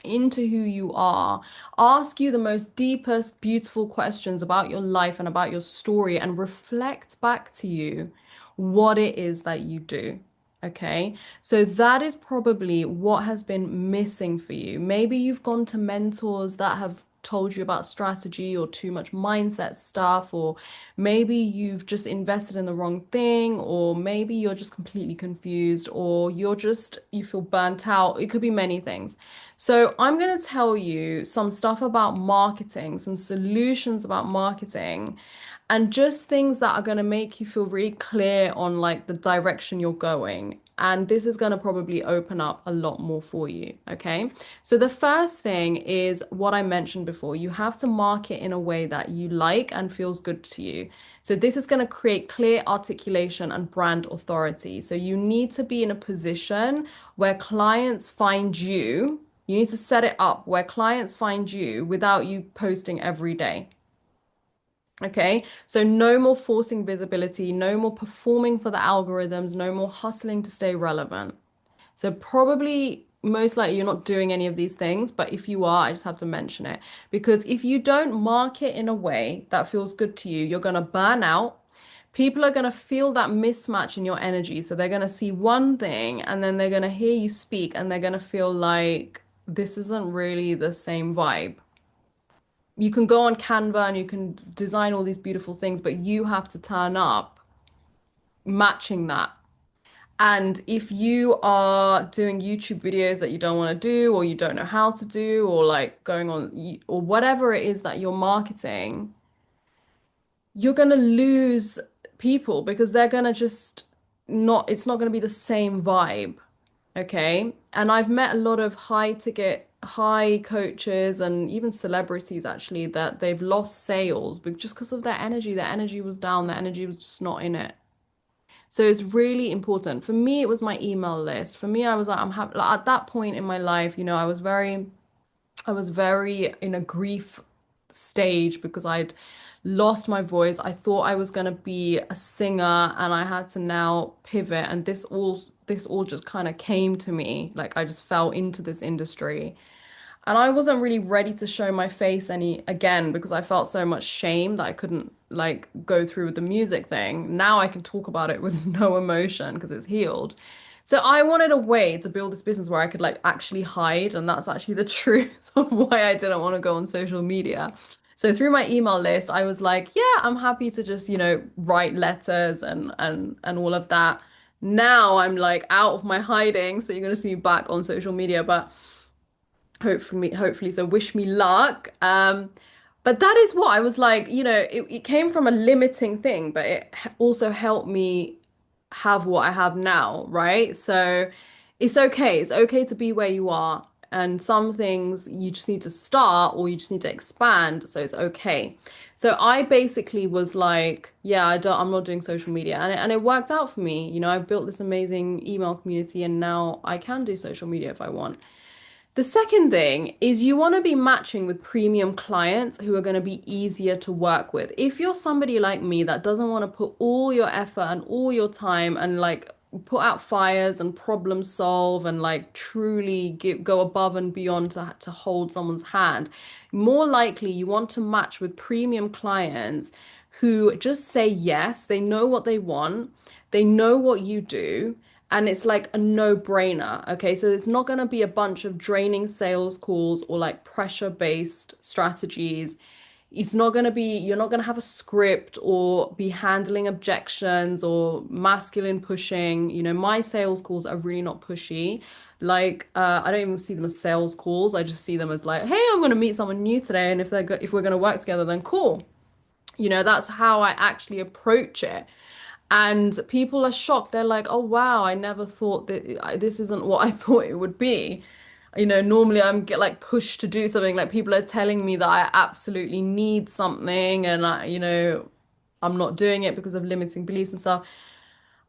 into who you are, ask you the most deepest, beautiful questions about your life and about your story, and reflect back to you what it is that you do. Okay, so that is probably what has been missing for you. Maybe you've gone to mentors that have told you about strategy or too much mindset stuff, or maybe you've just invested in the wrong thing, or maybe you're just completely confused, or you feel burnt out. It could be many things. So, I'm going to tell you some stuff about marketing, some solutions about marketing, and just things that are going to make you feel really clear on like the direction you're going. And this is going to probably open up a lot more for you. Okay. So, the first thing is what I mentioned before. You have to market in a way that you like and feels good to you. So, this is going to create clear articulation and brand authority. So, you need to be in a position where clients find you. You need to set it up where clients find you without you posting every day. Okay, so no more forcing visibility, no more performing for the algorithms, no more hustling to stay relevant. So probably most likely you're not doing any of these things, but if you are, I just have to mention it. Because if you don't market in a way that feels good to you, you're going to burn out. People are going to feel that mismatch in your energy. So they're going to see one thing and then they're going to hear you speak and they're going to feel like this isn't really the same vibe. You can go on Canva and you can design all these beautiful things, but you have to turn up matching that. And if you are doing YouTube videos that you don't want to do, or you don't know how to do, or like going on, or whatever it is that you're marketing, you're going to lose people because they're going to just not, it's not going to be the same vibe. Okay. And I've met a lot of high ticket, high coaches and even celebrities actually that they've lost sales but just because of their energy. Their energy was down, their energy was just not in it. So it's really important. For me, it was my email list. For me, I was like, I'm happy. Like, at that point in my life, I was very in a grief stage because I'd lost my voice. I thought I was going to be a singer and I had to now pivot. And this all just kind of came to me. Like I just fell into this industry. And I wasn't really ready to show my face any again because I felt so much shame that I couldn't like go through with the music thing. Now I can talk about it with no emotion because it's healed. So I wanted a way to build this business where I could like actually hide, and that's actually the truth of why I didn't want to go on social media. So through my email list, I was like, yeah, I'm happy to just, write letters and all of that. Now I'm like out of my hiding, so you're gonna see me back on social media, but hopefully so wish me luck. But that is what I was like, it came from a limiting thing, but it also helped me have what I have now, right? So it's okay to be where you are, and some things you just need to start or you just need to expand, so it's okay. So I basically was like, yeah, I'm not doing social media, and it worked out for me. I built this amazing email community and now I can do social media if I want. The second thing is you want to be matching with premium clients who are going to be easier to work with. If you're somebody like me that doesn't want to put all your effort and all your time and like put out fires and problem solve and like truly go above and beyond to hold someone's hand, more likely you want to match with premium clients who just say yes, they know what they want, they know what you do, and it's like a no-brainer. Okay, so it's not going to be a bunch of draining sales calls or like pressure-based strategies. It's not going to be, you're not going to have a script or be handling objections or masculine pushing. My sales calls are really not pushy. Like, I don't even see them as sales calls. I just see them as like, hey, I'm going to meet someone new today, and if we're going to work together, then cool. That's how I actually approach it. And people are shocked. They're like, "Oh wow, I never thought that this isn't what I thought it would be." Normally I'm get like pushed to do something. Like people are telling me that I absolutely need something, and I'm not doing it because of limiting beliefs and stuff.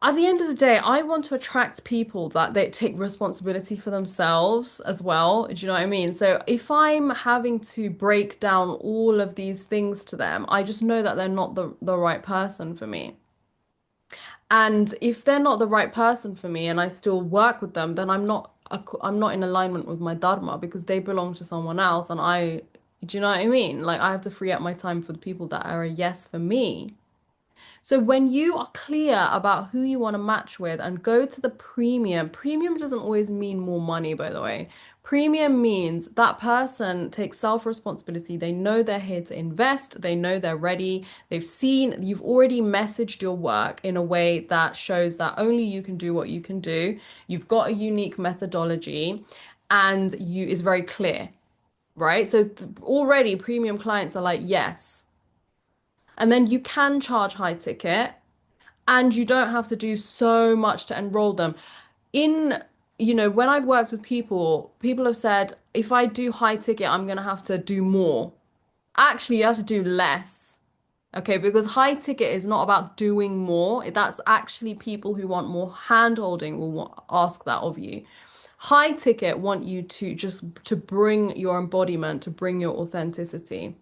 At the end of the day, I want to attract people that they take responsibility for themselves as well. Do you know what I mean? So if I'm having to break down all of these things to them, I just know that they're not the right person for me. And if they're not the right person for me and I still work with them, then I'm not in alignment with my dharma because they belong to someone else and do you know what I mean? Like I have to free up my time for the people that are a yes for me. So when you are clear about who you want to match with and go to the premium doesn't always mean more money, by the way. Premium means that person takes self-responsibility. They know they're here to invest. They know they're ready. You've already messaged your work in a way that shows that only you can do what you can do. You've got a unique methodology and is very clear, right? So already premium clients are like, yes. And then you can charge high ticket and you don't have to do so much to enroll them. In, when I've worked with people, people have said, if I do high ticket, I'm going to have to do more. Actually, you have to do less. Okay, because high ticket is not about doing more. That's actually people who want more hand holding will ask that of you. High ticket want you to just to bring your embodiment, to bring your authenticity.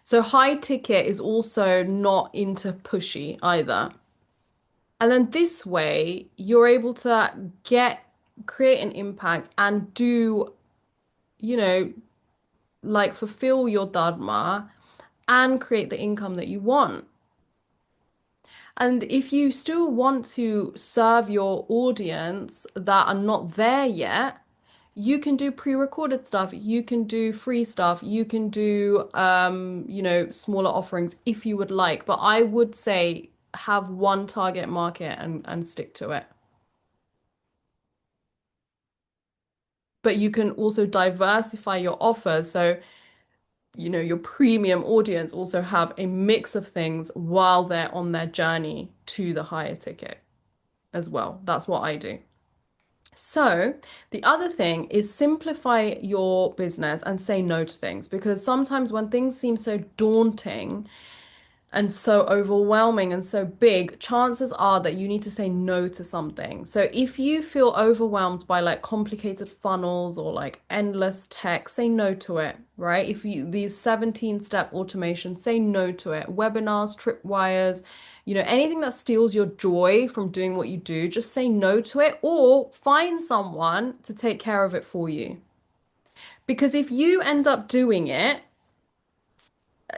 So high ticket is also not into pushy either. And then this way, you're able to get create an impact and do, you know, like fulfill your dharma and create the income that you want. And if you still want to serve your audience that are not there yet, you can do pre-recorded stuff, you can do free stuff, you can do smaller offerings if you would like. But I would say have one target market and stick to it. But you can also diversify your offers. So, your premium audience also have a mix of things while they're on their journey to the higher ticket as well. That's what I do. So, the other thing is simplify your business and say no to things because sometimes when things seem so daunting, and so overwhelming and so big, chances are that you need to say no to something. So if you feel overwhelmed by like complicated funnels or like endless tech, say no to it, right? If you these 17-step automations, say no to it. Webinars, tripwires, anything that steals your joy from doing what you do, just say no to it or find someone to take care of it for you. Because if you end up doing it,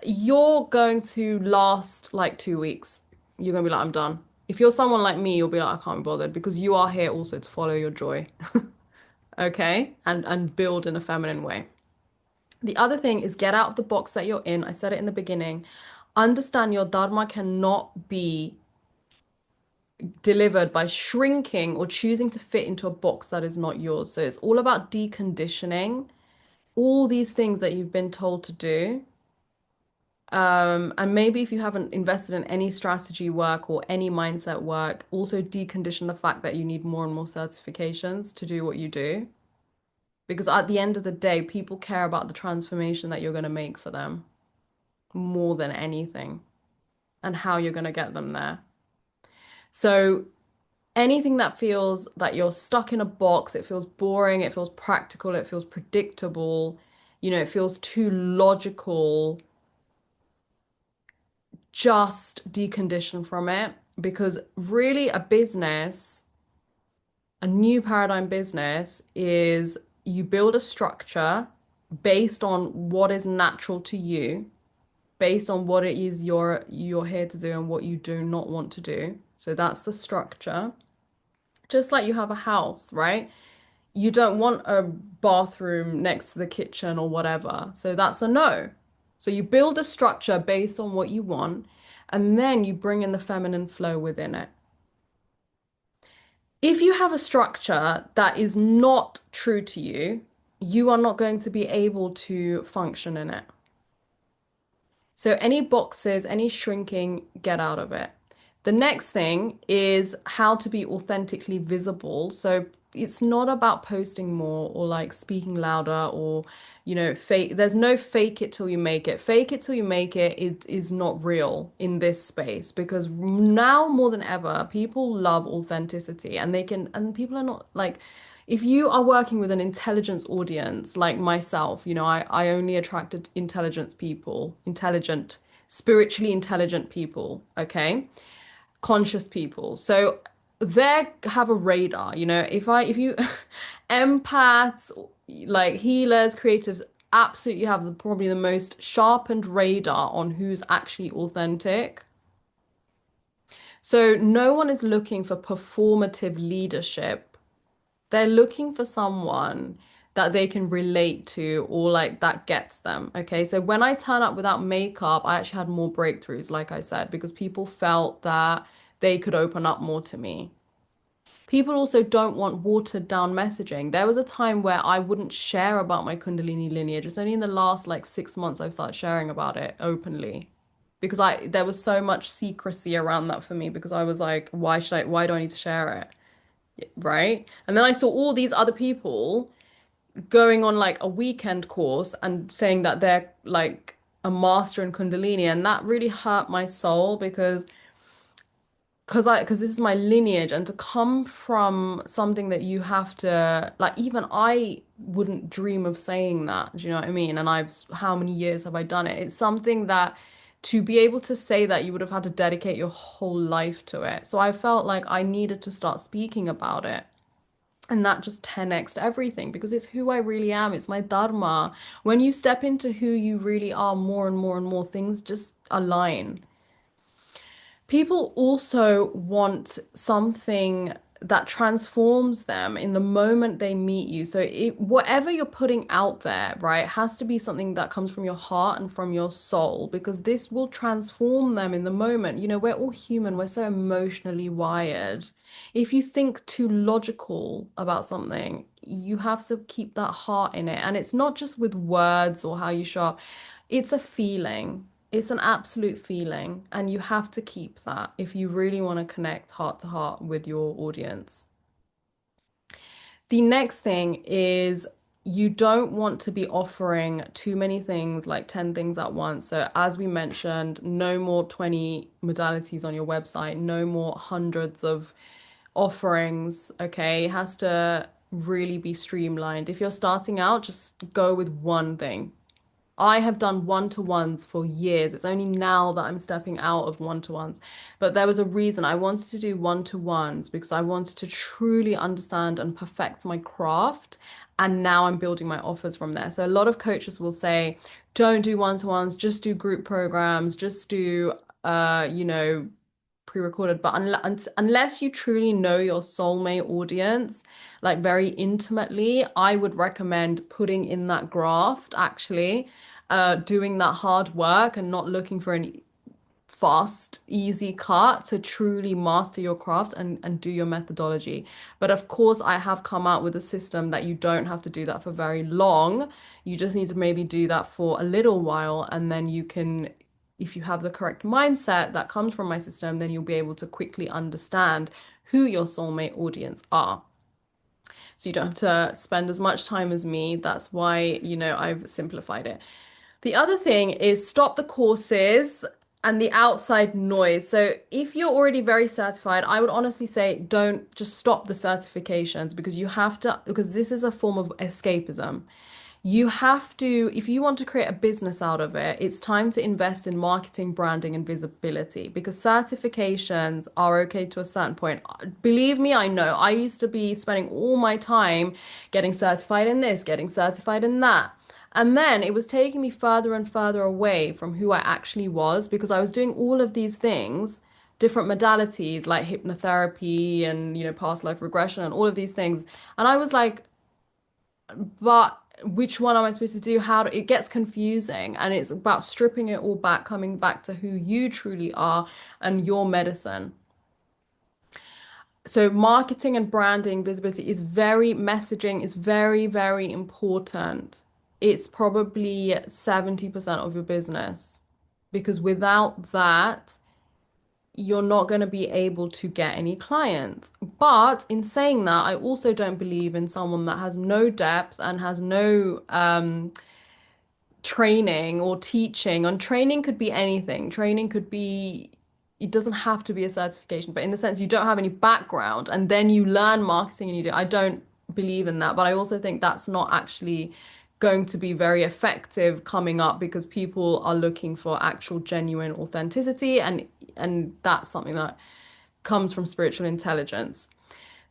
you're going to last like 2 weeks. You're gonna be like, I'm done. If you're someone like me, you'll be like, I can't be bothered because you are here also to follow your joy, okay? And build in a feminine way. The other thing is get out of the box that you're in. I said it in the beginning. Understand your dharma cannot be delivered by shrinking or choosing to fit into a box that is not yours. So it's all about deconditioning all these things that you've been told to do. And maybe if you haven't invested in any strategy work or any mindset work, also decondition the fact that you need more and more certifications to do what you do. Because at the end of the day, people care about the transformation that you're going to make for them more than anything and how you're going to get them there. So anything that feels that you're stuck in a box, it feels boring, it feels practical, it feels predictable, it feels too logical, just decondition from it because really a new paradigm business is you build a structure based on what is natural to you, based on what it is you're here to do and what you do not want to do. So that's the structure. Just like you have a house, right? You don't want a bathroom next to the kitchen or whatever. So that's a no. So you build a structure based on what you want, and then you bring in the feminine flow within it. If you have a structure that is not true to you, you are not going to be able to function in it. So any boxes, any shrinking, get out of it. The next thing is how to be authentically visible. So it's not about posting more or like speaking louder or, fake. There's no fake it till you make it. Fake it till you make it, it is not real in this space because now more than ever, people love authenticity and people are not like, if you are working with an intelligence audience like myself, I only attracted spiritually intelligent people, okay? Conscious people. So they have a radar, if you empaths, like healers, creatives, absolutely have probably the most sharpened radar on who's actually authentic. So no one is looking for performative leadership. They're looking for someone that they can relate to or like that gets them. Okay. So when I turn up without makeup, I actually had more breakthroughs, like I said, because people felt that they could open up more to me. People also don't want watered down messaging. There was a time where I wouldn't share about my Kundalini lineage. It's only in the last like 6 months I've started sharing about it openly because there was so much secrecy around that for me because I was like, why do I need to share it? Right? And then I saw all these other people going on like a weekend course and saying that they're like a master in Kundalini, and that really hurt my soul because because this is my lineage, and to come from something that you have to, like, even I wouldn't dream of saying that. Do you know what I mean? And how many years have I done it? It's something that to be able to say that, you would have had to dedicate your whole life to it. So I felt like I needed to start speaking about it. And that just 10x'd everything because it's who I really am. It's my dharma. When you step into who you really are, more and more and more things just align. People also want something that transforms them in the moment they meet you. So whatever you're putting out there, right, has to be something that comes from your heart and from your soul because this will transform them in the moment. You know, we're all human, we're so emotionally wired. If you think too logical about something, you have to keep that heart in it. And it's not just with words or how you show up, it's a feeling. It's an absolute feeling, and you have to keep that if you really want to connect heart to heart with your audience. The next thing is you don't want to be offering too many things, like 10 things at once. So, as we mentioned, no more 20 modalities on your website, no more hundreds of offerings. Okay, it has to really be streamlined. If you're starting out, just go with one thing. I have done one-to-ones for years. It's only now that I'm stepping out of one-to-ones. But there was a reason I wanted to do one-to-ones because I wanted to truly understand and perfect my craft. And now I'm building my offers from there. So a lot of coaches will say, don't do one-to-ones, just do group programs, just do pre-recorded. But unless you truly know your soulmate audience, like very intimately, I would recommend putting in that graft actually, doing that hard work and not looking for any fast, easy cut to truly master your craft and do your methodology. But of course, I have come out with a system that you don't have to do that for very long. You just need to maybe do that for a little while, and then you can, if you have the correct mindset that comes from my system, then you'll be able to quickly understand who your soulmate audience are. So you don't have to spend as much time as me. That's why, I've simplified it. The other thing is stop the courses and the outside noise. So if you're already very certified, I would honestly say don't just stop the certifications because you have to, because this is a form of escapism. You have to, if you want to create a business out of it, it's time to invest in marketing, branding, and visibility because certifications are okay to a certain point. Believe me, I know. I used to be spending all my time getting certified in this, getting certified in that. And then it was taking me further and further away from who I actually was because I was doing all of these things, different modalities like hypnotherapy and, past life regression and all of these things. And I was like, but which one am I supposed to do? It gets confusing, and it's about stripping it all back, coming back to who you truly are and your medicine. So marketing and branding visibility is messaging is very, very important. It's probably 70% of your business because without that, you're not going to be able to get any clients. But in saying that, I also don't believe in someone that has no depth and has no training or teaching. And training could be anything. Training could be, it doesn't have to be a certification, but in the sense you don't have any background and then you learn marketing and you do. I don't believe in that, but I also think that's not actually going to be very effective coming up because people are looking for actual genuine authenticity, and that's something that comes from spiritual intelligence.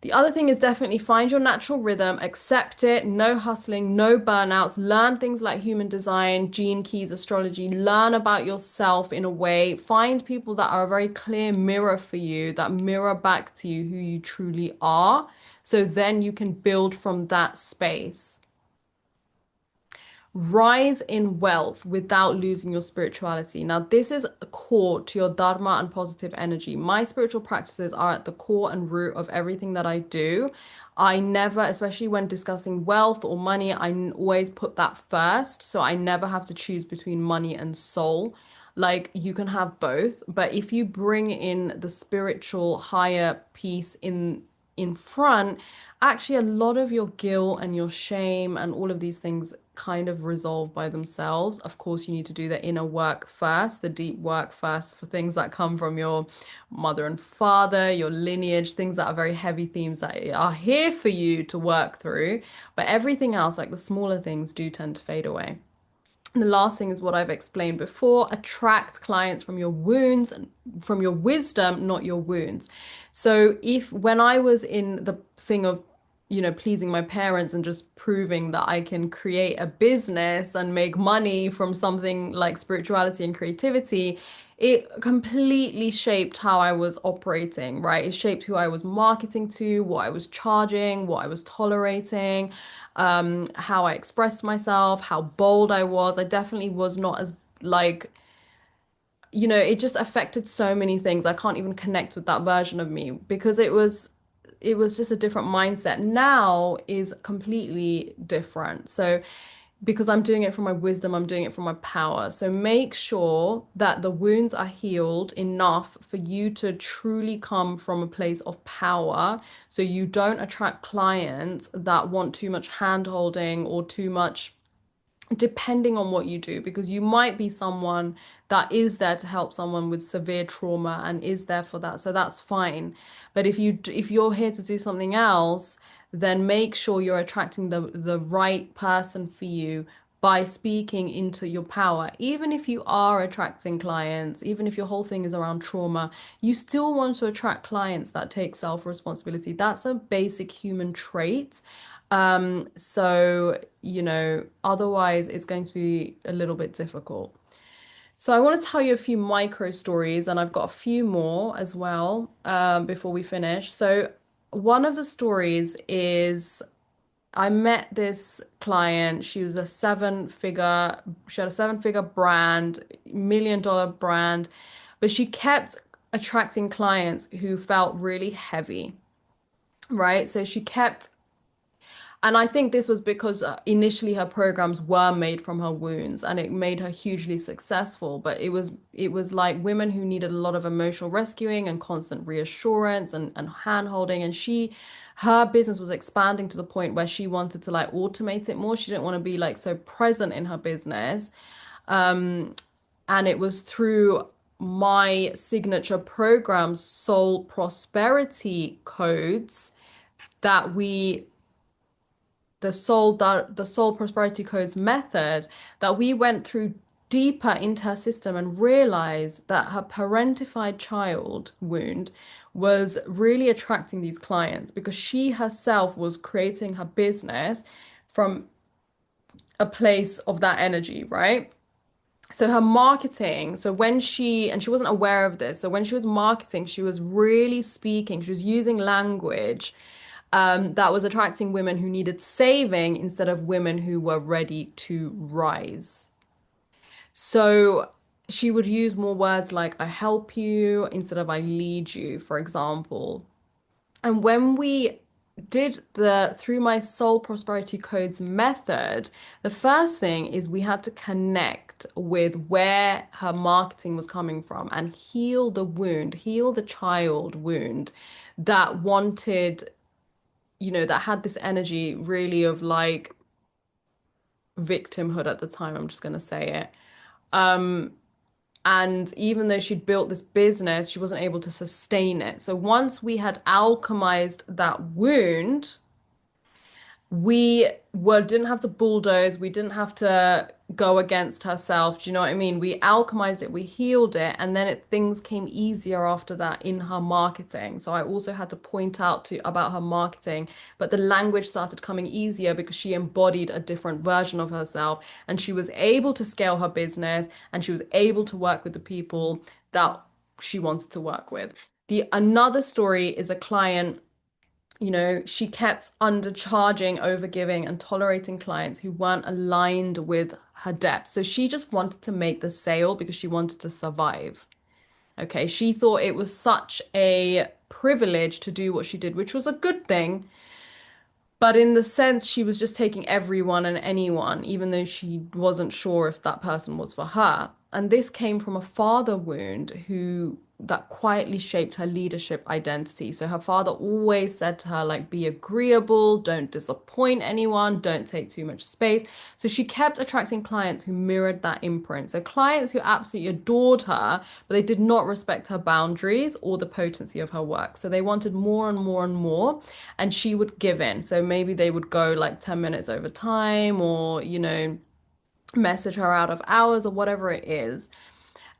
The other thing is definitely find your natural rhythm, accept it, no hustling, no burnouts, learn things like human design, gene keys, astrology, learn about yourself in a way, find people that are a very clear mirror for you, that mirror back to you who you truly are. So then you can build from that space. Rise in wealth without losing your spirituality. Now, this is a core to your dharma and positive energy. My spiritual practices are at the core and root of everything that I do. I never, especially when discussing wealth or money, always put that first. So I never have to choose between money and soul. Like you can have both, but if you bring in the spiritual higher piece in front, actually a lot of your guilt and your shame and all of these things kind of resolve by themselves. Of course, you need to do the inner work first, the deep work first for things that come from your mother and father, your lineage, things that are very heavy themes that are here for you to work through. But everything else, like the smaller things, do tend to fade away. And the last thing is what I've explained before, attract clients from your wounds and from your wisdom, not your wounds. So if when I was in the thing of, pleasing my parents and just proving that I can create a business and make money from something like spirituality and creativity, it completely shaped how I was operating, right? It shaped who I was marketing to, what I was charging, what I was tolerating, how I expressed myself, how bold I was. I definitely was not as like, it just affected so many things. I can't even connect with that version of me because it was just a different mindset. Now is completely different. So because I'm doing it from my wisdom, I'm doing it from my power. So make sure that the wounds are healed enough for you to truly come from a place of power. So you don't attract clients that want too much hand holding or too much depending on what you do, because you might be someone that is there to help someone with severe trauma and is there for that. So that's fine. But if you're here to do something else, then make sure you're attracting the right person for you by speaking into your power. Even if you are attracting clients, even if your whole thing is around trauma, you still want to attract clients that take self-responsibility. That's a basic human trait. Otherwise it's going to be a little bit difficult. So I want to tell you a few micro stories, and I've got a few more as well, before we finish. So one of the stories is I met this client. She had a seven-figure brand, $1 million brand, but she kept attracting clients who felt really heavy, right? So she kept and I think this was because initially her programs were made from her wounds and it made her hugely successful. But it was like women who needed a lot of emotional rescuing and constant reassurance and hand holding. And her business was expanding to the point where she wanted to like automate it more. She didn't want to be like so present in her business. Um, and it was through my signature program, Soul Prosperity Codes, that we the soul prosperity codes method, that we went through deeper into her system and realized that her parentified child wound was really attracting these clients because she herself was creating her business from a place of that energy, right? So her marketing, so when she wasn't aware of this, so when she was marketing, she was really speaking, she was using language that was attracting women who needed saving instead of women who were ready to rise. So she would use more words like I help you instead of I lead you, for example. And when we did the through my soul prosperity codes method, the first thing is we had to connect with where her marketing was coming from and heal the wound, heal the child wound that wanted, that had this energy really of like victimhood at the time. I'm just going to say it. Um, and even though she'd built this business, she wasn't able to sustain it. So once we had alchemized that wound, we didn't have to bulldoze, we didn't have to go against herself. Do you know what I mean? We alchemized it, we healed it, and then things came easier after that in her marketing. So I also had to point out to about her marketing, but the language started coming easier because she embodied a different version of herself, and she was able to scale her business, and she was able to work with the people that she wanted to work with. The another story is a client, she kept undercharging, overgiving, and tolerating clients who weren't aligned with her depth. So she just wanted to make the sale because she wanted to survive. Okay, she thought it was such a privilege to do what she did, which was a good thing. But in the sense, she was just taking everyone and anyone, even though she wasn't sure if that person was for her. And this came from a father wound who that quietly shaped her leadership identity. So her father always said to her, like, be agreeable, don't disappoint anyone, don't take too much space. So she kept attracting clients who mirrored that imprint. So clients who absolutely adored her, but they did not respect her boundaries or the potency of her work. So they wanted more and more and more, and she would give in. So maybe they would go like 10 minutes over time, or, message her out of hours or whatever it is.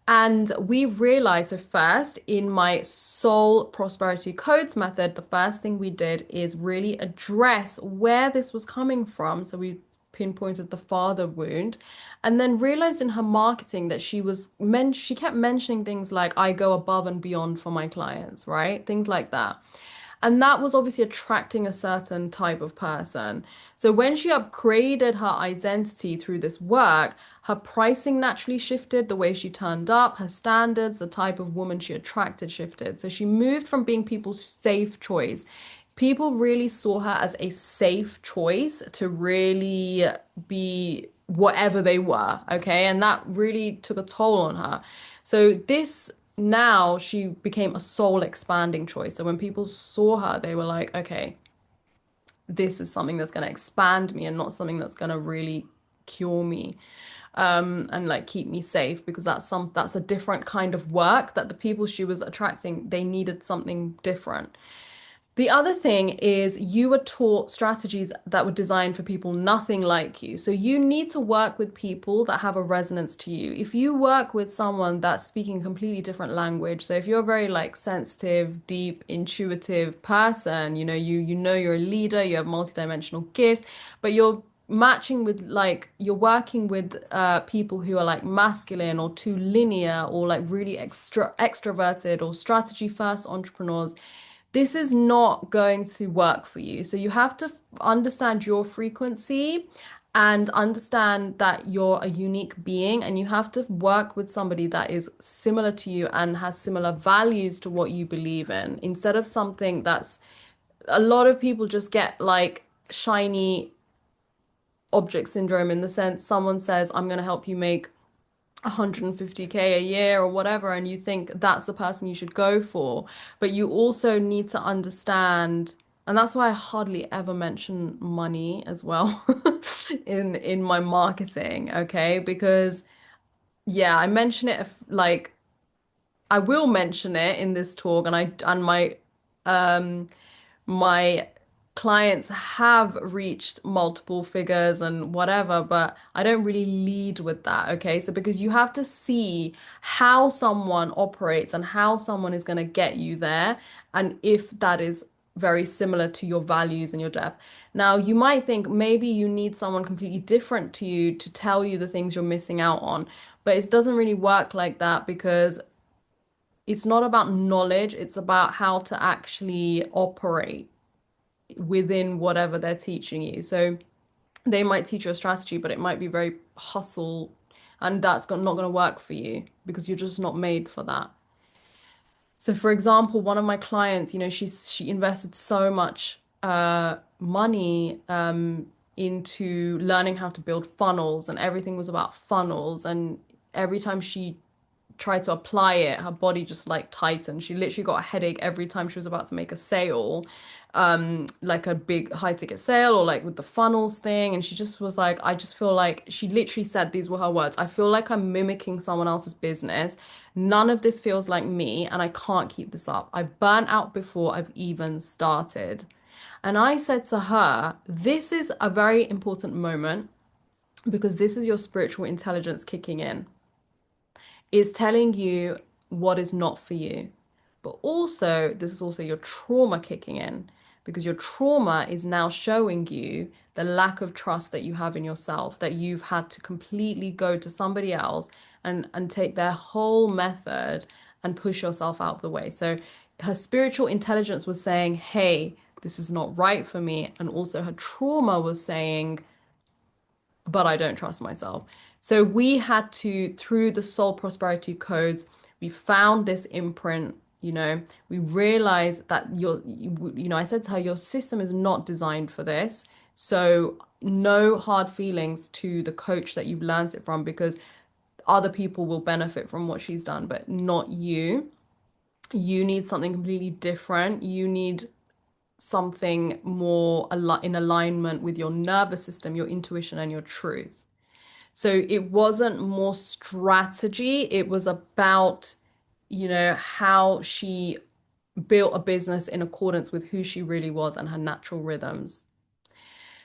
And we realized, so first in my soul prosperity codes method, the first thing we did is really address where this was coming from. So we pinpointed the father wound, and then realized in her marketing that she kept mentioning things like, I go above and beyond for my clients, right? Things like that. And that was obviously attracting a certain type of person. So when she upgraded her identity through this work, her pricing naturally shifted, the way she turned up, her standards, the type of woman she attracted shifted. So she moved from being people's safe choice. People really saw her as a safe choice to really be whatever they were, okay? And that really took a toll on her. So this now she became a soul expanding choice. So when people saw her, they were like, okay, this is something that's going to expand me and not something that's going to really cure me, and like keep me safe, because that's a different kind of work that the people she was attracting, they needed something different. The other thing is you were taught strategies that were designed for people nothing like you. So you need to work with people that have a resonance to you. If you work with someone that's speaking a completely different language, so if you're a very like sensitive, deep, intuitive person, you know you're a leader, you have multidimensional gifts, but you're working with people who are like masculine or too linear or like really extroverted or strategy first entrepreneurs, this is not going to work for you. So you have to understand your frequency and understand that you're a unique being, and you have to work with somebody that is similar to you and has similar values to what you believe in, instead of something that's, a lot of people just get like shiny object syndrome, in the sense someone says, I'm going to help you make 150K a year or whatever, and you think that's the person you should go for. But you also need to understand, and that's why I hardly ever mention money as well in my marketing, okay? Because yeah, I mention it like I will mention it in this talk, and um my clients have reached multiple figures and whatever, but I don't really lead with that, okay? So because you have to see how someone operates and how someone is going to get you there, and if that is very similar to your values and your depth. Now, you might think maybe you need someone completely different to you to tell you the things you're missing out on, but it doesn't really work like that, because it's not about knowledge, it's about how to actually operate within whatever they're teaching you. So they might teach you a strategy, but it might be very hustle, and not going to work for you because you're just not made for that. So, for example, one of my clients, she invested so much money into learning how to build funnels, and everything was about funnels. And every time she tried to apply it, her body just like tightened. She literally got a headache every time she was about to make a sale, like a big high ticket sale, or like with the funnels thing. And she just was like, I just feel like, she literally said, these were her words, I feel like I'm mimicking someone else's business. None of this feels like me, and I can't keep this up. I've burnt out before I've even started. And I said to her, this is a very important moment, because this is your spiritual intelligence kicking in, is telling you what is not for you. But also, this is also your trauma kicking in, because your trauma is now showing you the lack of trust that you have in yourself, that you've had to completely go to somebody else and take their whole method and push yourself out of the way. So her spiritual intelligence was saying, hey, this is not right for me. And also her trauma was saying, but I don't trust myself. So we had to, through the soul prosperity codes, we found this imprint, we realized that I said to her, your system is not designed for this. So no hard feelings to the coach that you've learned it from, because other people will benefit from what she's done, but not you. You need something completely different. You need something more in alignment with your nervous system, your intuition, and your truth. So it wasn't more strategy, it was about, how she built a business in accordance with who she really was and her natural rhythms.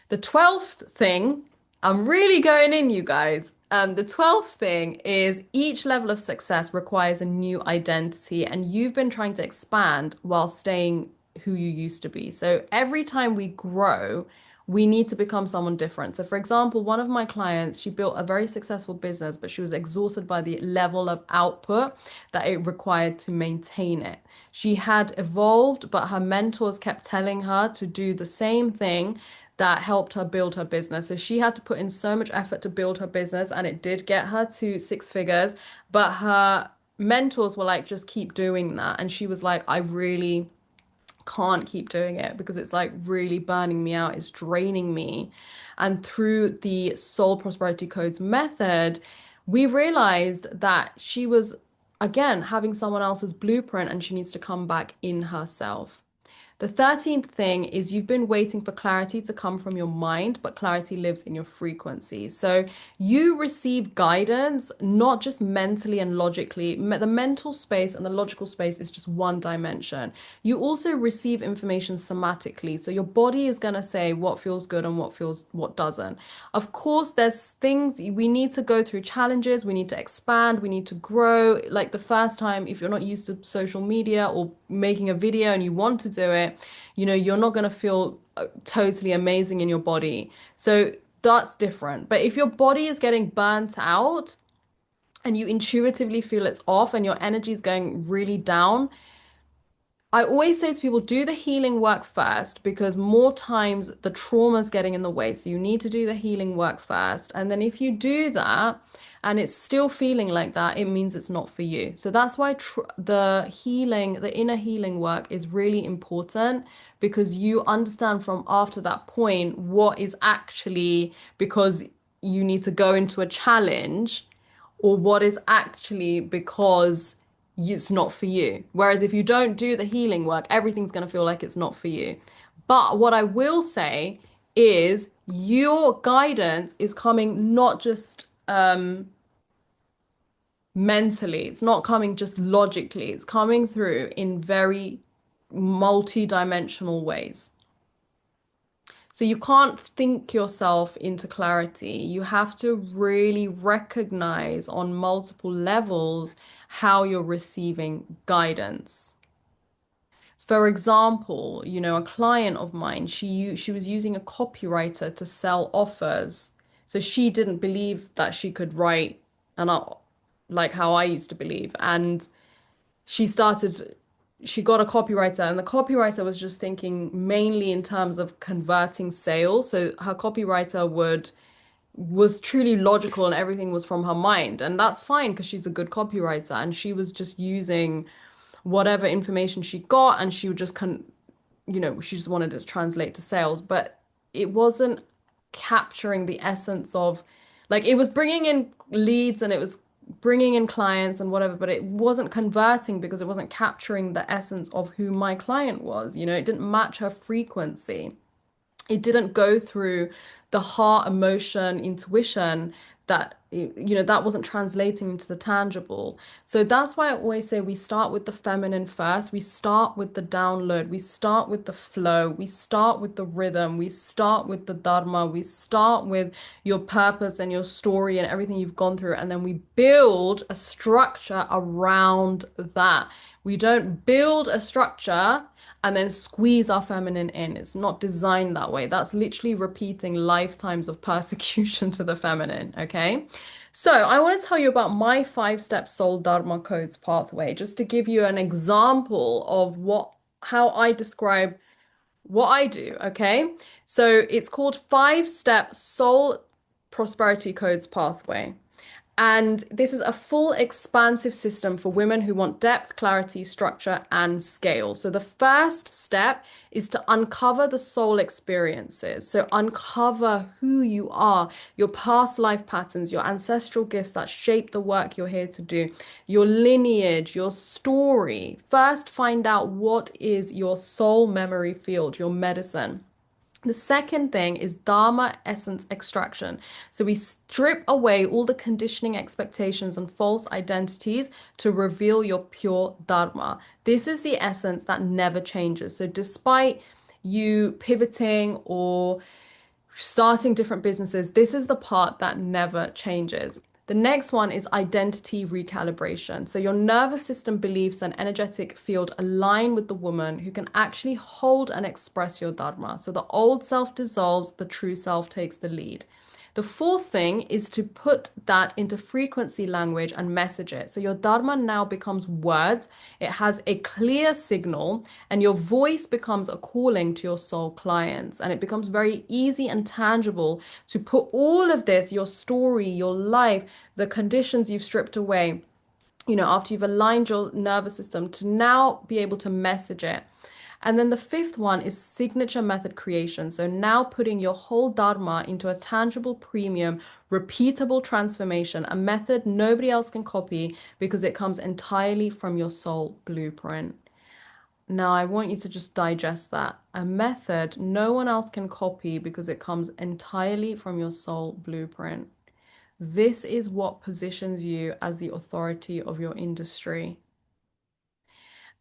The 12th thing, I'm really going in, you guys. The 12th thing is each level of success requires a new identity, and you've been trying to expand while staying who you used to be. So every time we grow, we need to become someone different. So, for example, one of my clients, she built a very successful business, but she was exhausted by the level of output that it required to maintain it. She had evolved, but her mentors kept telling her to do the same thing that helped her build her business. So she had to put in so much effort to build her business, and it did get her to six figures. But her mentors were like, just keep doing that. And she was like, I really can't keep doing it because it's like really burning me out, it's draining me. And through the Soul Prosperity Codes method, we realized that she was, again, having someone else's blueprint and she needs to come back in herself. The 13th thing is you've been waiting for clarity to come from your mind, but clarity lives in your frequency. So you receive guidance, not just mentally and logically. The mental space and the logical space is just one dimension. You also receive information somatically. So your body is going to say what feels good and what doesn't. Of course, there's things we need to go through challenges, we need to expand, we need to grow. Like the first time, if you're not used to social media or making a video and you want to do it, you're not going to feel totally amazing in your body. So that's different. But if your body is getting burnt out and you intuitively feel it's off and your energy is going really down, I always say to people, do the healing work first because more times the trauma is getting in the way. So you need to do the healing work first. And then if you do that and it's still feeling like that, it means it's not for you. So that's why the inner healing work is really important because you understand from after that point what is actually because you need to go into a challenge or what is actually because it's not for you. Whereas if you don't do the healing work, everything's going to feel like it's not for you. But what I will say is your guidance is coming not just mentally, it's not coming just logically, it's coming through in very multi-dimensional ways. So you can't think yourself into clarity. You have to really recognize on multiple levels how you're receiving guidance. For example, a client of mine, she was using a copywriter to sell offers. So she didn't believe that she could write and like how I used to believe. And she started, she got a copywriter, and the copywriter was just thinking mainly in terms of converting sales. So her copywriter was truly logical and everything was from her mind. And that's fine because she's a good copywriter. And she was just using whatever information she got and she would just she just wanted it to translate to sales, but it wasn't capturing the essence of like it was bringing in leads and it was bringing in clients and whatever, but it wasn't converting because it wasn't capturing the essence of who my client was. It didn't match her frequency. It didn't go through the heart, emotion, intuition that that wasn't translating into the tangible. So that's why I always say we start with the feminine first. We start with the download. We start with the flow. We start with the rhythm. We start with the dharma. We start with your purpose and your story and everything you've gone through. And then we build a structure around that. We don't build a structure and then squeeze our feminine in. It's not designed that way. That's literally repeating lifetimes of persecution to the feminine, okay? So I want to tell you about my 5-step soul dharma codes pathway, just to give you an example of how I describe what I do, okay? So it's called 5-step soul prosperity codes pathway. And this is a full expansive system for women who want depth, clarity, structure, and scale. So the first step is to uncover the soul experiences. So uncover who you are, your past life patterns, your ancestral gifts that shape the work you're here to do, your lineage, your story. First, find out what is your soul memory field, your medicine. The second thing is Dharma essence extraction. So we strip away all the conditioning expectations and false identities to reveal your pure Dharma. This is the essence that never changes. So despite you pivoting or starting different businesses, this is the part that never changes. The next one is identity recalibration. So your nervous system beliefs and energetic field align with the woman who can actually hold and express your dharma. So the old self dissolves, the true self takes the lead. The fourth thing is to put that into frequency language and message it. So your dharma now becomes words. It has a clear signal, and your voice becomes a calling to your soul clients. And it becomes very easy and tangible to put all of this, your story, your life, the conditions you've stripped away, after you've aligned your nervous system, to now be able to message it. And then the fifth one is signature method creation. So now putting your whole Dharma into a tangible, premium, repeatable transformation, a method nobody else can copy because it comes entirely from your soul blueprint. Now, I want you to just digest that. A method no one else can copy because it comes entirely from your soul blueprint. This is what positions you as the authority of your industry.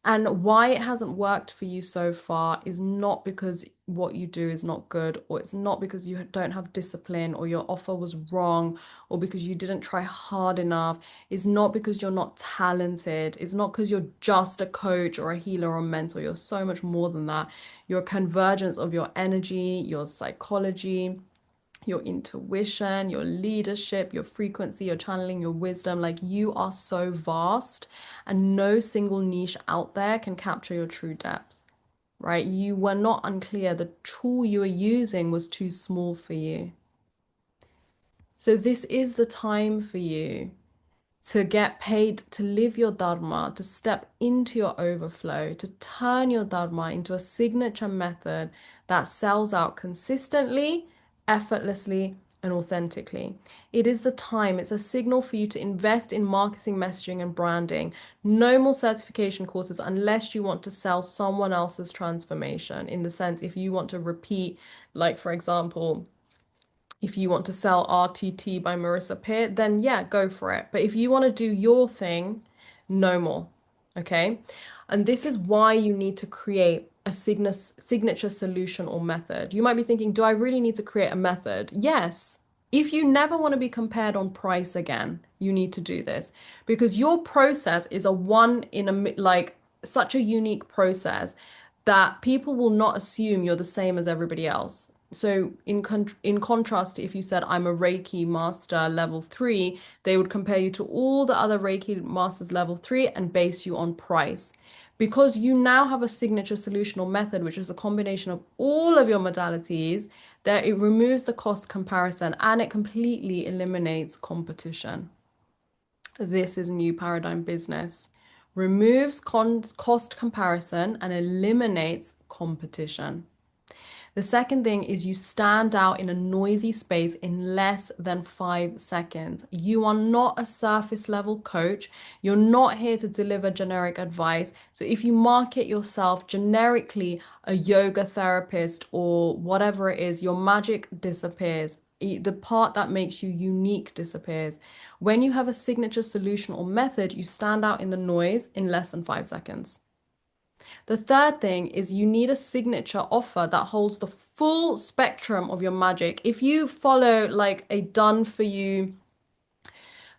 And why it hasn't worked for you so far is not because what you do is not good, or it's not because you don't have discipline, or your offer was wrong, or because you didn't try hard enough. It's not because you're not talented. It's not because you're just a coach or a healer or mentor. You're so much more than that. You're a convergence of your energy, your psychology, your intuition, your leadership, your frequency, your channeling, your wisdom. Like, you are so vast, and no single niche out there can capture your true depth, right? You were not unclear. The tool you were using was too small for you. So this is the time for you to get paid to live your dharma, to step into your overflow, to turn your dharma into a signature method that sells out consistently, effortlessly, and authentically. It is the time. It's a signal for you to invest in marketing, messaging, and branding. No more certification courses unless you want to sell someone else's transformation. In the sense, if you want to repeat, like, for example, if you want to sell RTT by Marissa Peer, then yeah, go for it. But if you want to do your thing, no more. Okay. And this is why you need to create a signature solution or method. You might be thinking, do I really need to create a method? Yes. If you never want to be compared on price again, you need to do this, because your process is a one in a, like, such a unique process that people will not assume you're the same as everybody else. So in contrast to if you said I'm a Reiki master level 3, they would compare you to all the other Reiki masters level 3 and base you on price. Because you now have a signature solution or method, which is a combination of all of your modalities, that it removes the cost comparison and it completely eliminates competition. This is new paradigm business. Removes cost comparison and eliminates competition. The second thing is you stand out in a noisy space in less than 5 seconds. You are not a surface level coach. You're not here to deliver generic advice. So if you market yourself generically, a yoga therapist or whatever it is, your magic disappears. The part that makes you unique disappears. When you have a signature solution or method, you stand out in the noise in less than 5 seconds. The third thing is you need a signature offer that holds the full spectrum of your magic. If you follow like a done for you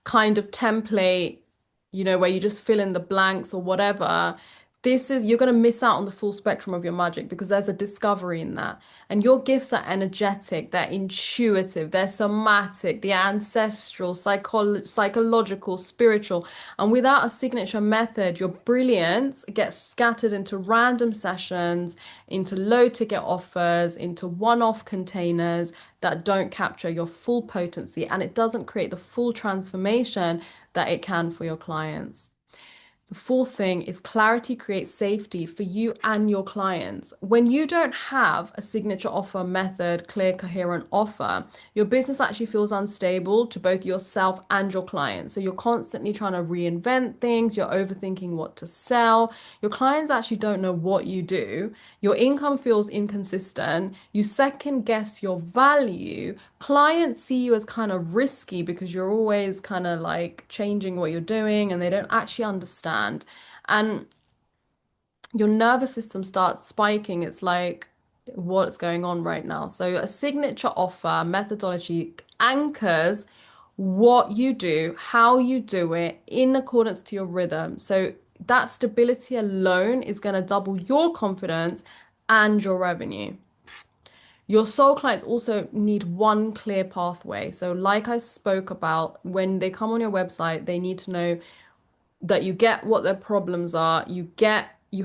kind of template, where you just fill in the blanks or whatever, this is you're going to miss out on the full spectrum of your magic because there's a discovery in that. And your gifts are energetic, they're intuitive, they're somatic, they're ancestral, psychological, spiritual. And without a signature method, your brilliance gets scattered into random sessions, into low ticket offers, into one-off containers that don't capture your full potency, and it doesn't create the full transformation that it can for your clients. The fourth thing is clarity creates safety for you and your clients. When you don't have a signature offer method, clear, coherent offer, your business actually feels unstable to both yourself and your clients. So you're constantly trying to reinvent things, you're overthinking what to sell. Your clients actually don't know what you do. Your income feels inconsistent. You second guess your value. Clients see you as kind of risky because you're always kind of like changing what you're doing and they don't actually understand. And your nervous system starts spiking. It's like, what's going on right now? So, a signature offer methodology anchors what you do, how you do it in accordance to your rhythm. So, that stability alone is going to double your confidence and your revenue. Your soul clients also need one clear pathway. So, like I spoke about, when they come on your website, they need to know that you get what their problems are, you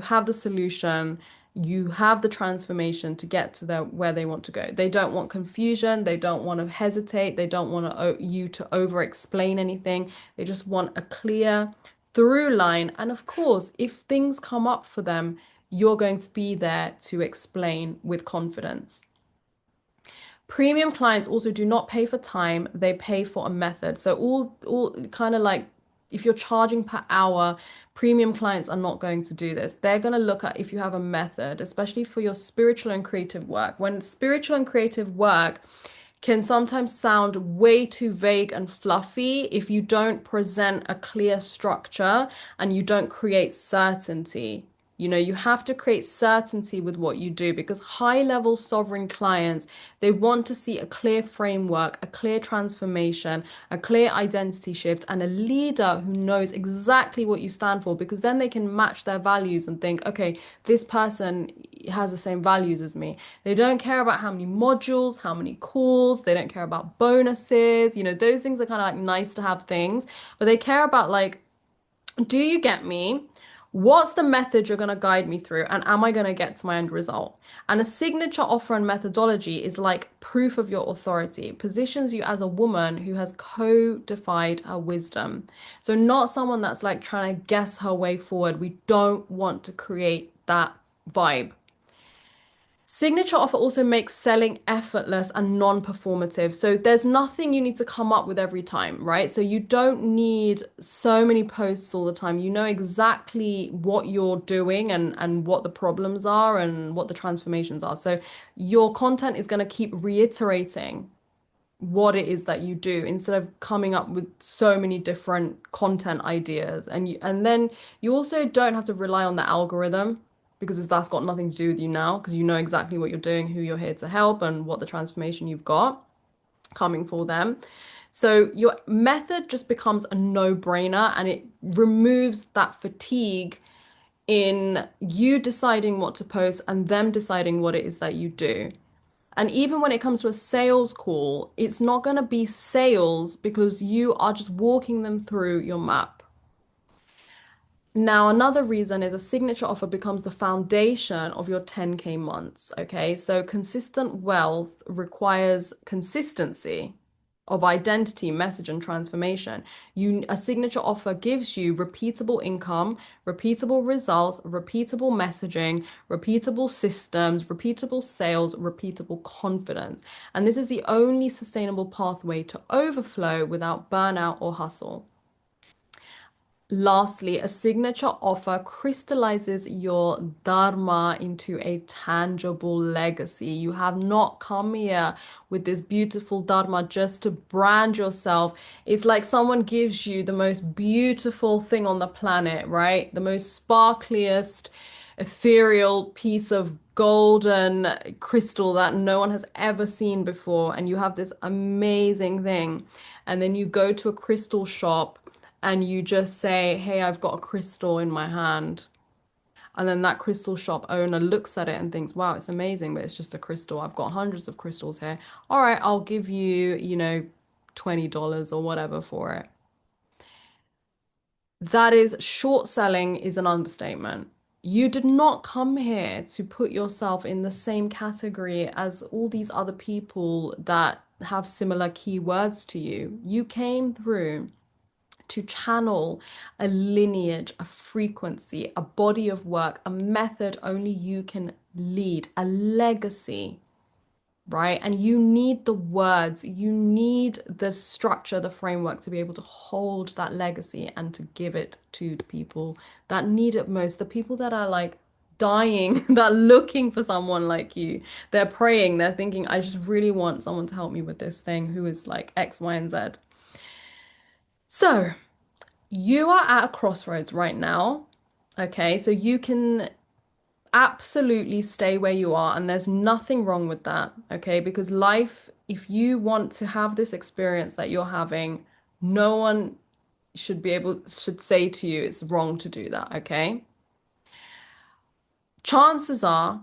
have the solution, you have the transformation to get to their where they want to go. They don't want confusion, they don't want to hesitate, they don't want you to over explain anything. They just want a clear through line. And of course, if things come up for them, you're going to be there to explain with confidence. Premium clients also do not pay for time, they pay for a method. So all kind of like if you're charging per hour, premium clients are not going to do this. They're going to look at if you have a method, especially for your spiritual and creative work. When spiritual and creative work can sometimes sound way too vague and fluffy if you don't present a clear structure and you don't create certainty. You know, you have to create certainty with what you do because high level sovereign clients, they want to see a clear framework, a clear transformation, a clear identity shift, and a leader who knows exactly what you stand for because then they can match their values and think, okay, this person has the same values as me. They don't care about how many modules, how many calls, they don't care about bonuses. You know, those things are kind of like nice to have things, but they care about like, do you get me? What's the method you're going to guide me through? And am I going to get to my end result? And a signature offer and methodology is like proof of your authority. It positions you as a woman who has codified her wisdom. So, not someone that's like trying to guess her way forward. We don't want to create that vibe. Signature offer also makes selling effortless and non-performative. So there's nothing you need to come up with every time, right? So you don't need so many posts all the time. You know exactly what you're doing and what the problems are and what the transformations are. So your content is going to keep reiterating what it is that you do instead of coming up with so many different content ideas. And then you also don't have to rely on the algorithm because that's got nothing to do with you now because you know exactly what you're doing, who you're here to help, and what the transformation you've got coming for them. So your method just becomes a no-brainer and it removes that fatigue in you deciding what to post and them deciding what it is that you do. And even when it comes to a sales call, it's not going to be sales because you are just walking them through your map. Now, another reason is a signature offer becomes the foundation of your 10K months. Okay, so consistent wealth requires consistency of identity, message, and transformation. A signature offer gives you repeatable income, repeatable results, repeatable messaging, repeatable systems, repeatable sales, repeatable confidence. And this is the only sustainable pathway to overflow without burnout or hustle. Lastly, a signature offer crystallizes your dharma into a tangible legacy. You have not come here with this beautiful dharma just to brand yourself. It's like someone gives you the most beautiful thing on the planet, right? The most sparkliest, ethereal piece of golden crystal that no one has ever seen before. And you have this amazing thing. And then you go to a crystal shop and you just say, hey, I've got a crystal in my hand. And then that crystal shop owner looks at it and thinks, wow, it's amazing, but it's just a crystal. I've got hundreds of crystals here. All right, I'll give you, $20 or whatever for it. That is short selling is an understatement. You did not come here to put yourself in the same category as all these other people that have similar keywords to you. You came through to channel a lineage, a frequency, a body of work, a method only you can lead, a legacy, right? And you need the words, you need the structure, the framework to be able to hold that legacy and to give it to the people that need it most, the people that are like dying, that are looking for someone like you. They're praying, they're thinking, I just really want someone to help me with this thing who is like X, Y, and Z. So, you are at a crossroads right now. Okay, so you can absolutely stay where you are, and there's nothing wrong with that. Okay, because life, if you want to have this experience that you're having, no one should say to you it's wrong to do that. Okay, chances are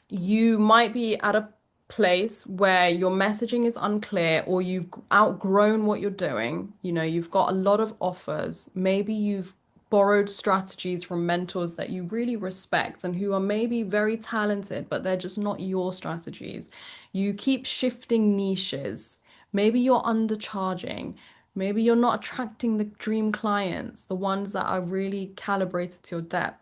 you might be at a place where your messaging is unclear or you've outgrown what you're doing. You've got a lot of offers. Maybe you've borrowed strategies from mentors that you really respect and who are maybe very talented, but they're just not your strategies. You keep shifting niches. Maybe you're undercharging. Maybe you're not attracting the dream clients, the ones that are really calibrated to your depth.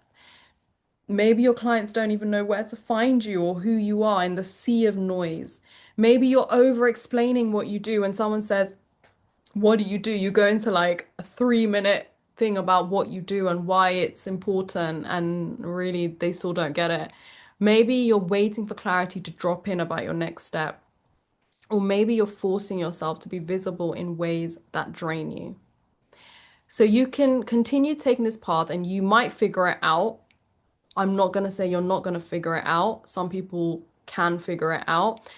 Maybe your clients don't even know where to find you or who you are in the sea of noise. Maybe you're over explaining what you do. When someone says, what do? You go into like a 3 minute thing about what you do and why it's important, and really they still don't get it. Maybe you're waiting for clarity to drop in about your next step. Or maybe you're forcing yourself to be visible in ways that drain you. So you can continue taking this path and you might figure it out. I'm not going to say you're not going to figure it out. Some people can figure it out,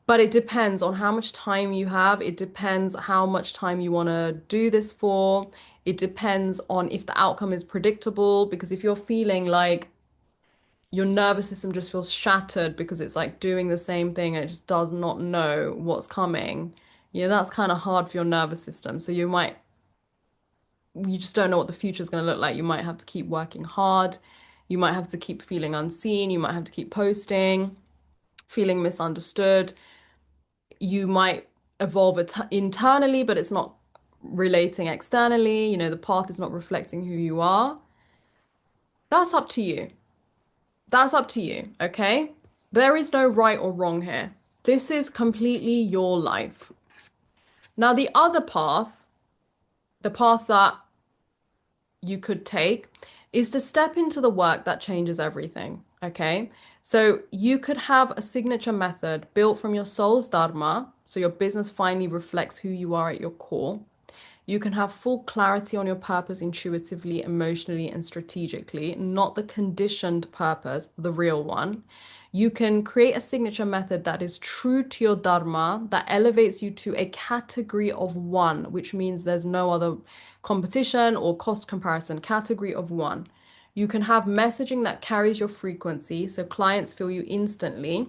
but it depends on how much time you have. It depends how much time you want to do this for. It depends on if the outcome is predictable, because if you're feeling like your nervous system just feels shattered because it's like doing the same thing and it just does not know what's coming, that's kind of hard for your nervous system. So you just don't know what the future is going to look like. You might have to keep working hard. You might have to keep feeling unseen. You might have to keep posting, feeling misunderstood. You might evolve internally, but it's not relating externally. The path is not reflecting who you are. That's up to you. That's up to you, okay? There is no right or wrong here. This is completely your life. Now, the other path, the path that you could take is to step into the work that changes everything. Okay. So you could have a signature method built from your soul's dharma. So your business finally reflects who you are at your core. You can have full clarity on your purpose intuitively, emotionally, and strategically, not the conditioned purpose, the real one. You can create a signature method that is true to your dharma, that elevates you to a category of one, which means there's no other competition or cost comparison, category of one. You can have messaging that carries your frequency, so clients feel you instantly.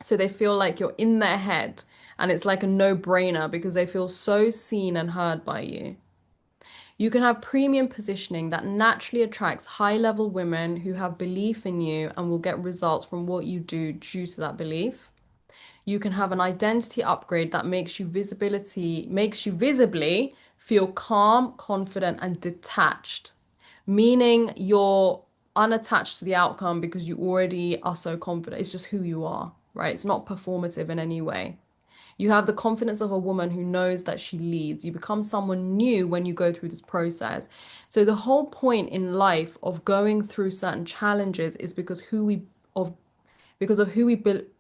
So they feel like you're in their head and it's like a no-brainer because they feel so seen and heard by you. You can have premium positioning that naturally attracts high-level women who have belief in you and will get results from what you do due to that belief. You can have an identity upgrade that makes you visibly feel calm, confident, and detached, meaning you're unattached to the outcome because you already are so confident. It's just who you are, right? It's not performative in any way. You have the confidence of a woman who knows that she leads. You become someone new when you go through this process. So the whole point in life of going through certain challenges is because of who we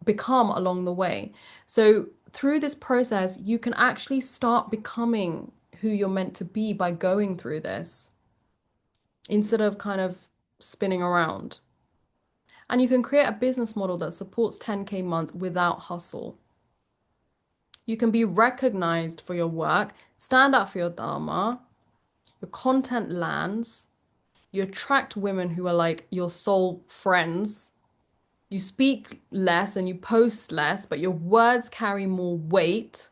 become along the way. So through this process, you can actually start becoming who you're meant to be by going through this instead of kind of spinning around. And you can create a business model that supports 10K months without hustle. You can be recognized for your work, stand up for your dharma, your content lands, You attract women who are like your soul friends. You speak less and you post less, but your words carry more weight.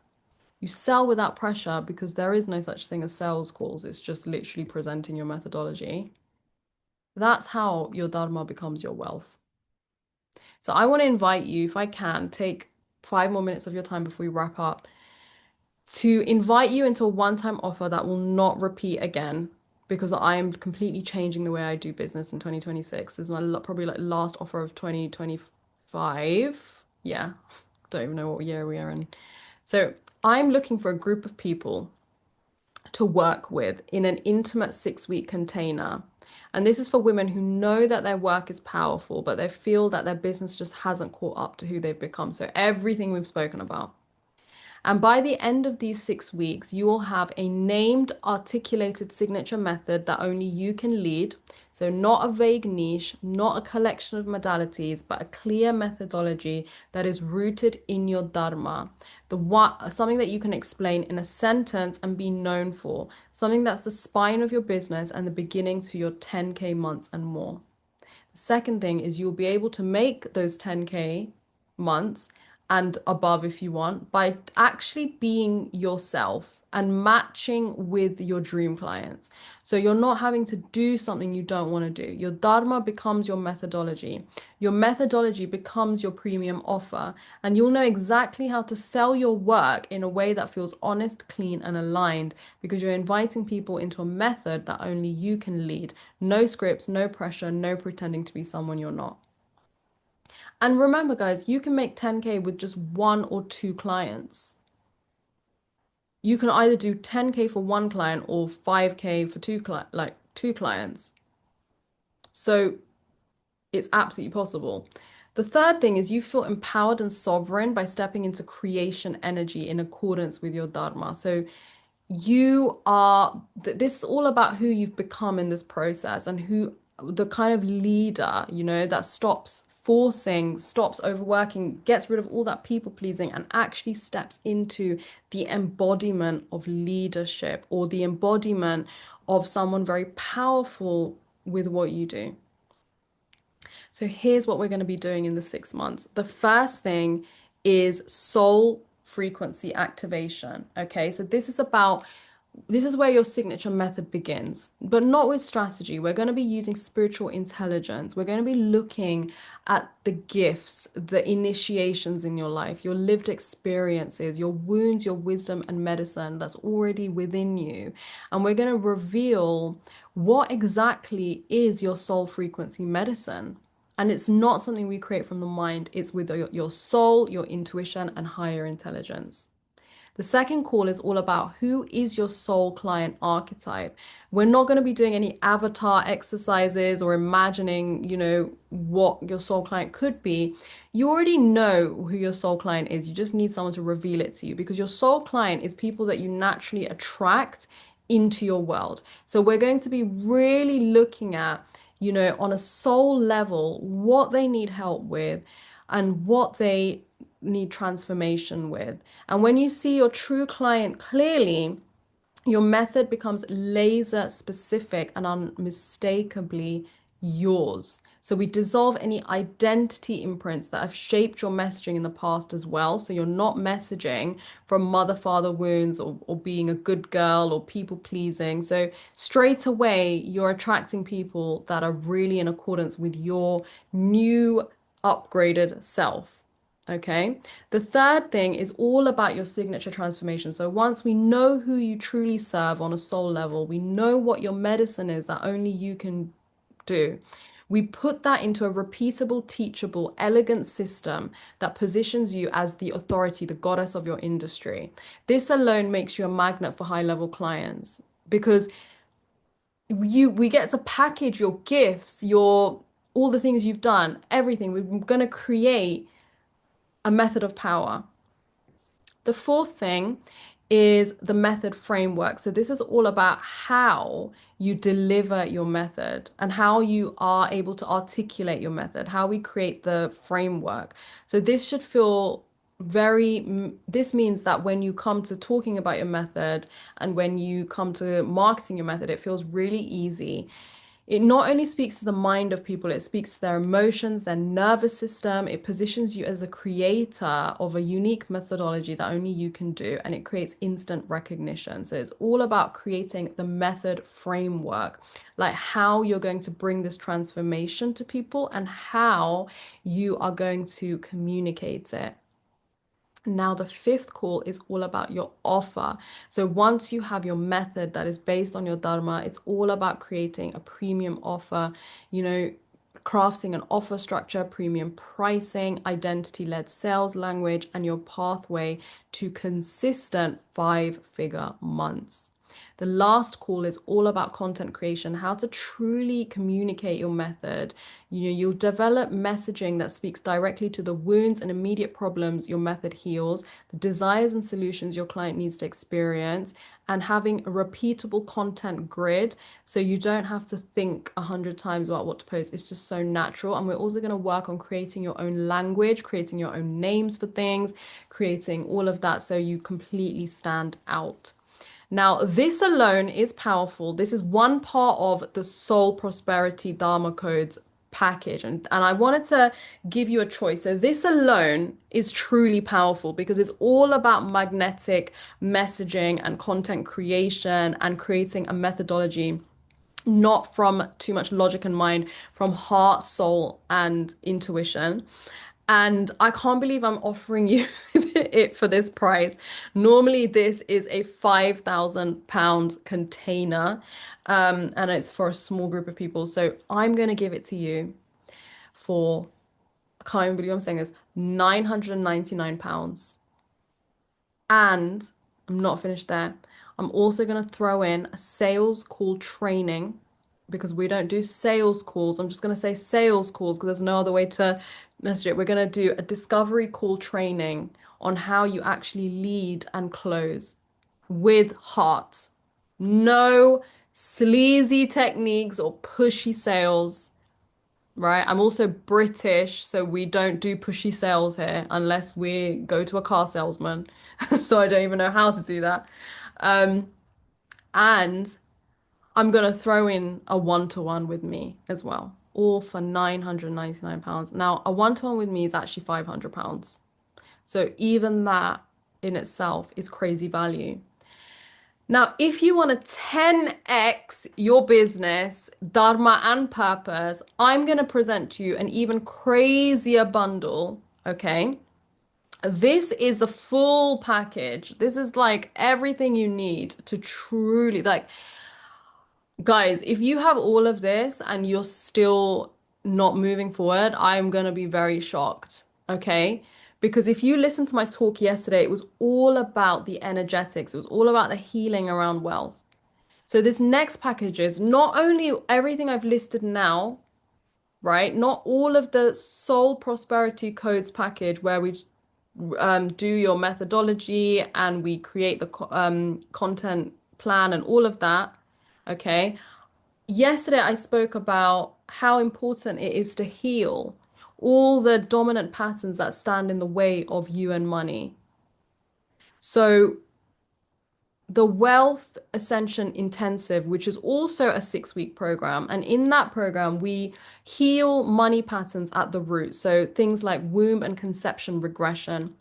You sell without pressure because there is no such thing as sales calls. It's just literally presenting your methodology. That's how your dharma becomes your wealth. So I want to invite you, if I can, take 5 more minutes of your time before we wrap up, to invite you into a one-time offer that will not repeat again because I am completely changing the way I do business in 2026. This is my probably like last offer of 2025. Yeah, don't even know what year we are in. So I'm looking for a group of people to work with in an intimate 6 week container. And this is for women who know that their work is powerful, but they feel that their business just hasn't caught up to who they've become. So everything we've spoken about. And by the end of these 6 weeks, you will have a named, articulated signature method that only you can lead. So, not a vague niche, not a collection of modalities, but a clear methodology that is rooted in your dharma. Something that you can explain in a sentence and be known for. Something that's the spine of your business and the beginning to your 10K months and more. Second thing is you'll be able to make those 10K months and above if you want by actually being yourself and matching with your dream clients. So you're not having to do something you don't want to do. Your dharma becomes your methodology. Your methodology becomes your premium offer, and you'll know exactly how to sell your work in a way that feels honest, clean, and aligned because you're inviting people into a method that only you can lead. No scripts, no pressure, no pretending to be someone you're not. And remember, guys, you can make 10K with just one or two clients. You can either do 10K for one client or 5K for two clients. So it's absolutely possible. The third thing is you feel empowered and sovereign by stepping into creation energy in accordance with your dharma. So you are, this is all about who you've become in this process and who the kind of leader, that stops forcing, stops overworking, gets rid of all that people pleasing and actually steps into the embodiment of leadership or the embodiment of someone very powerful with what you do. So here's what we're going to be doing in the 6 months. The first thing is soul frequency activation. Okay, so this is where your signature method begins, but not with strategy. We're going to be using spiritual intelligence. We're going to be looking at the gifts, the initiations in your life, your lived experiences, your wounds, your wisdom, and medicine that's already within you. And we're going to reveal what exactly is your soul frequency medicine. And it's not something we create from the mind, it's with your soul, your intuition, and higher intelligence. The second call is all about who is your soul client archetype. We're not going to be doing any avatar exercises or imagining, what your soul client could be. You already know who your soul client is. You just need someone to reveal it to you because your soul client is people that you naturally attract into your world. So we're going to be really looking at, on a soul level, what they need help with and what they need transformation with. And when you see your true client clearly, your method becomes laser specific and unmistakably yours. So we dissolve any identity imprints that have shaped your messaging in the past as well. So you're not messaging from mother father wounds or being a good girl or people pleasing. So straight away, you're attracting people that are really in accordance with your new upgraded self. Okay. The third thing is all about your signature transformation. So once we know who you truly serve on a soul level, we know what your medicine is that only you can do. We put that into a repeatable, teachable, elegant system that positions you as the authority, the goddess of your industry. This alone makes you a magnet for high-level clients because we get to package your gifts, your all the things you've done, everything. We're going to create a method of power. The fourth thing is the method framework. So this is all about how you deliver your method and how you are able to articulate your method, how we create the framework. So this should feel this means that when you come to talking about your method and when you come to marketing your method, it feels really easy. It not only speaks to the mind of people, it speaks to their emotions, their nervous system. It positions you as a creator of a unique methodology that only you can do, and it creates instant recognition. So it's all about creating the method framework, like how you're going to bring this transformation to people and how you are going to communicate it. Now, the fifth call is all about your offer. So, once you have your method that is based on your Dharma, it's all about creating a premium offer, you know, crafting an offer structure, premium pricing, identity-led sales language, and your pathway to consistent five-figure months. The last call is all about content creation, how to truly communicate your method. You know, you'll develop messaging that speaks directly to the wounds and immediate problems your method heals, the desires and solutions your client needs to experience, and having a repeatable content grid so you don't have to think 100 times about what to post. It's just so natural. And we're also going to work on creating your own language, creating your own names for things, creating all of that so you completely stand out. Now, this alone is powerful. This is one part of the Soul Prosperity Dharma Codes package. And I wanted to give you a choice. So, this alone is truly powerful because it's all about magnetic messaging and content creation and creating a methodology not from too much logic and mind, from heart, soul, and intuition. And I can't believe I'm offering you it for this price. Normally, this is a £5,000 container, and it's for a small group of people. So I'm going to give it to you for, I can't even believe I'm saying this, £999. And I'm not finished there. I'm also going to throw in a sales call training because we don't do sales calls. I'm just going to say sales calls because there's no other way to message it. We're going to do a discovery call training on how you actually lead and close with heart. No sleazy techniques or pushy sales, right? I'm also British, so we don't do pushy sales here unless we go to a car salesman. So I don't even know how to do that. Um, and I'm gonna throw in a one-to-one with me as well, all for £999. Now, a one-to-one with me is actually £500. So even that in itself is crazy value. Now, if you want to 10x your business, dharma and purpose, I'm going to present to you an even crazier bundle, okay? This is the full package. This is like everything you need to truly, like, guys, if you have all of this and you're still not moving forward, I'm gonna be very shocked, okay? Because if you listened to my talk yesterday, it was all about the energetics, it was all about the healing around wealth. So this next package is not only everything I've listed now, right? Not all of the soul prosperity codes package where we do your methodology and we create the content plan and all of that, okay? Yesterday, I spoke about how important it is to heal all the dominant patterns that stand in the way of you and money. So, the Wealth Ascension Intensive, which is also a 6 week program, and in that program, we heal money patterns at the root. So, things like womb and conception regression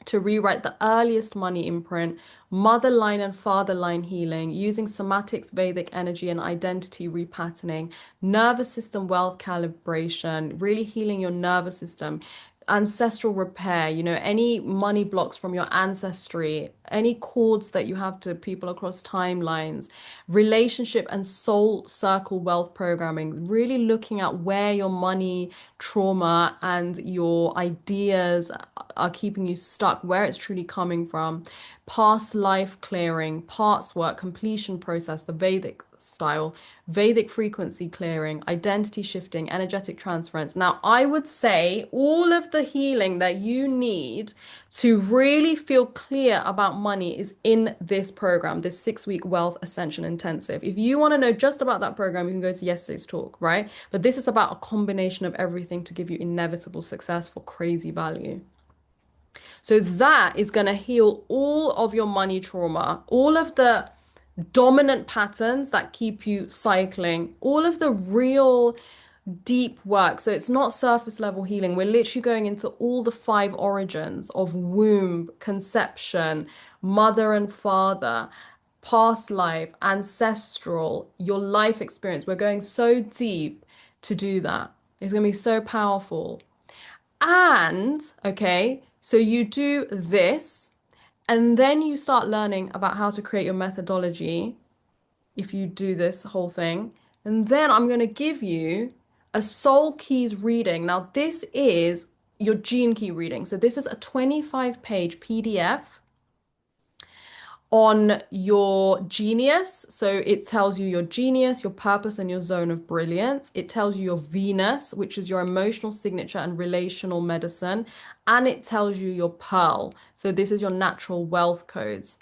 to rewrite the earliest money imprint, mother line and father line healing, using somatics, Vedic energy, and identity repatterning, nervous system wealth calibration, really healing your nervous system, ancestral repair, you know, any money blocks from your ancestry, any cords that you have to people across timelines, relationship and soul circle wealth programming, really looking at where your money trauma and your ideas are keeping you stuck, where it's truly coming from, past life clearing, parts work, completion process, the Vedic style, Vedic frequency clearing, identity shifting, energetic transference. Now, I would say all of the healing that you need to really feel clear about money is in this program, this 6 week wealth ascension intensive. If you want to know just about that program, you can go to yesterday's talk, right? But this is about a combination of everything to give you inevitable success for crazy value. So that is going to heal all of your money trauma, all of the dominant patterns that keep you cycling, all of the real deep work. So it's not surface level healing. We're literally going into all the five origins of womb, conception, mother and father, past life, ancestral, your life experience. We're going so deep to do that. It's going to be so powerful. And, okay, so you do this, and then you start learning about how to create your methodology if you do this whole thing. And then I'm going to give you a soul keys reading. Now, this is your gene key reading. So this is a 25-page PDF on your genius. So it tells you your genius, your purpose, and your zone of brilliance. It tells you your Venus, which is your emotional signature and relational medicine. And it tells you your pearl. So this is your natural wealth codes.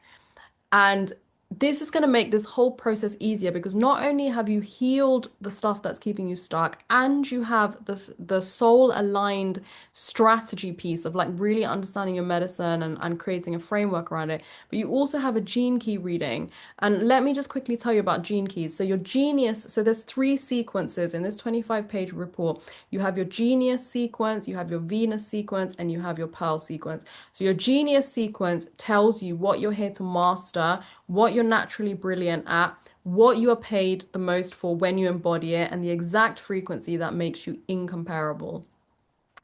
And this is going to make this whole process easier because not only have you healed the stuff that's keeping you stuck, and you have the soul aligned strategy piece of like really understanding your medicine and creating a framework around it, but you also have a gene key reading. And let me just quickly tell you about gene keys. So your genius, so there's three sequences in this 25-page report. You have your genius sequence, you have your Venus sequence, and you have your pearl sequence. So your genius sequence tells you what you're here to master, what you're naturally brilliant at, what you are paid the most for when you embody it, and the exact frequency that makes you incomparable.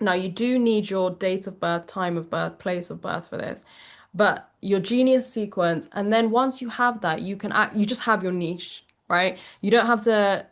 Now, you do need your date of birth, time of birth, place of birth for this, but your genius sequence, and then once you have that, you can act, you just have your niche, right? You don't have to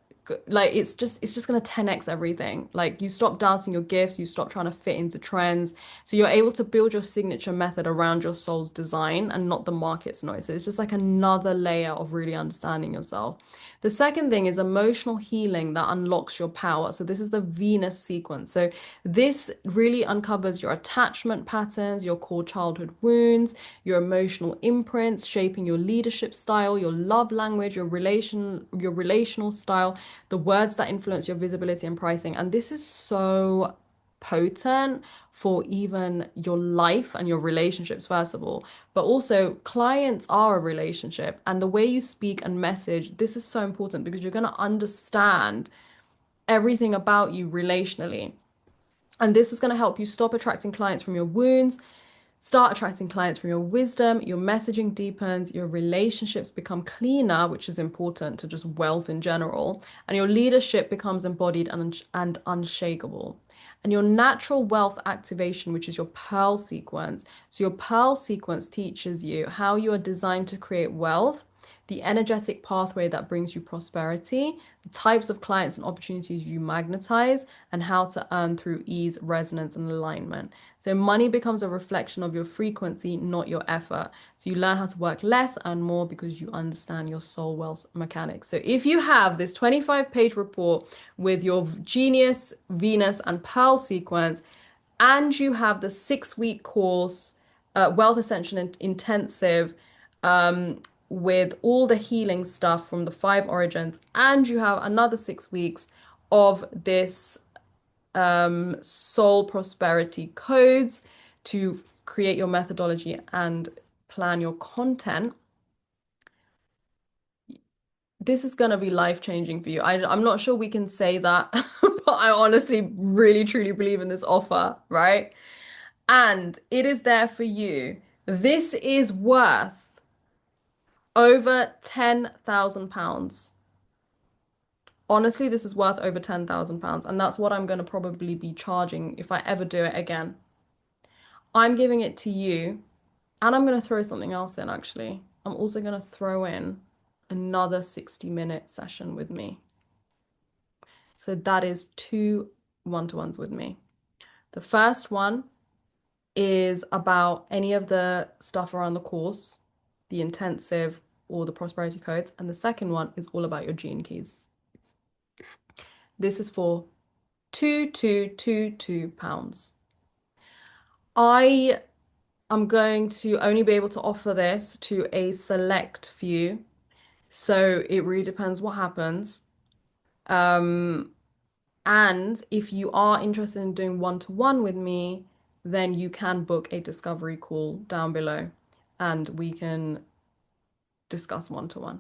like it's just going to 10x everything. Like you stop doubting your gifts, you stop trying to fit into trends. So you're able to build your signature method around your soul's design and not the market's noise. So it's just like another layer of really understanding yourself. The second thing is emotional healing that unlocks your power. So this is the Venus sequence. So this really uncovers your attachment patterns, your core childhood wounds, your emotional imprints, shaping your leadership style, your love language, your relational style, the words that influence your visibility and pricing. And this is so potent for even your life and your relationships, first of all. But also, clients are a relationship, and the way you speak and message, this is so important because you're going to understand everything about you relationally. And this is going to help you stop attracting clients from your wounds, start attracting clients from your wisdom, your messaging deepens, your relationships become cleaner, which is important to just wealth in general, and your leadership becomes embodied and unshakable. And your natural wealth activation, which is your pearl sequence. So your pearl sequence teaches you how you are designed to create wealth, the energetic pathway that brings you prosperity, the types of clients and opportunities you magnetize, and how to earn through ease, resonance, and alignment. So money becomes a reflection of your frequency, not your effort. So you learn how to work less and more because you understand your soul wealth mechanics. So if you have this 25-page report with your genius, Venus, and pearl sequence, and you have the 6-week course, Wealth Ascension Intensive, with all the healing stuff from the five origins, and you have another 6 weeks of this soul prosperity codes to create your methodology and plan your content. This is going to be life changing for you. I'm not sure we can say that, but I honestly really truly believe in this offer, right? And it is there for you. This is worth over £10,000. Honestly, this is worth over £10,000, and that's what I'm going to probably be charging if I ever do it again. I'm giving it to you, and I'm going to throw something else in actually. I'm also going to throw in another 60-minute session with me. So that is 2 1-to-1s with me. The first one is about any of the stuff around the course, the intensive or the prosperity codes, and the second one is all about your gene keys. This is for £2,222. I am going to only be able to offer this to a select few, so it really depends what happens. And if you are interested in doing 1-to-1 with me, then you can book a discovery call down below and we can discuss 1-to-1.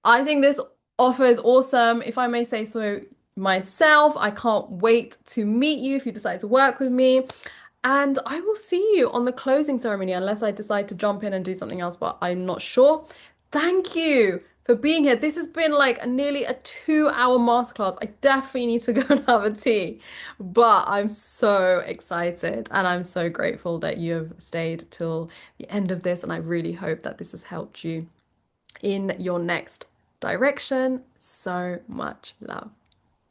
I think this offer is awesome. If I may say so myself, I can't wait to meet you if you decide to work with me. And I will see you on the closing ceremony unless I decide to jump in and do something else, but I'm not sure. Thank you for being here. This has been like nearly a 2 hour masterclass. I definitely need to go and have a tea, but I'm so excited and I'm so grateful that you have stayed till the end of this. And I really hope that this has helped you in your next direction. So much love.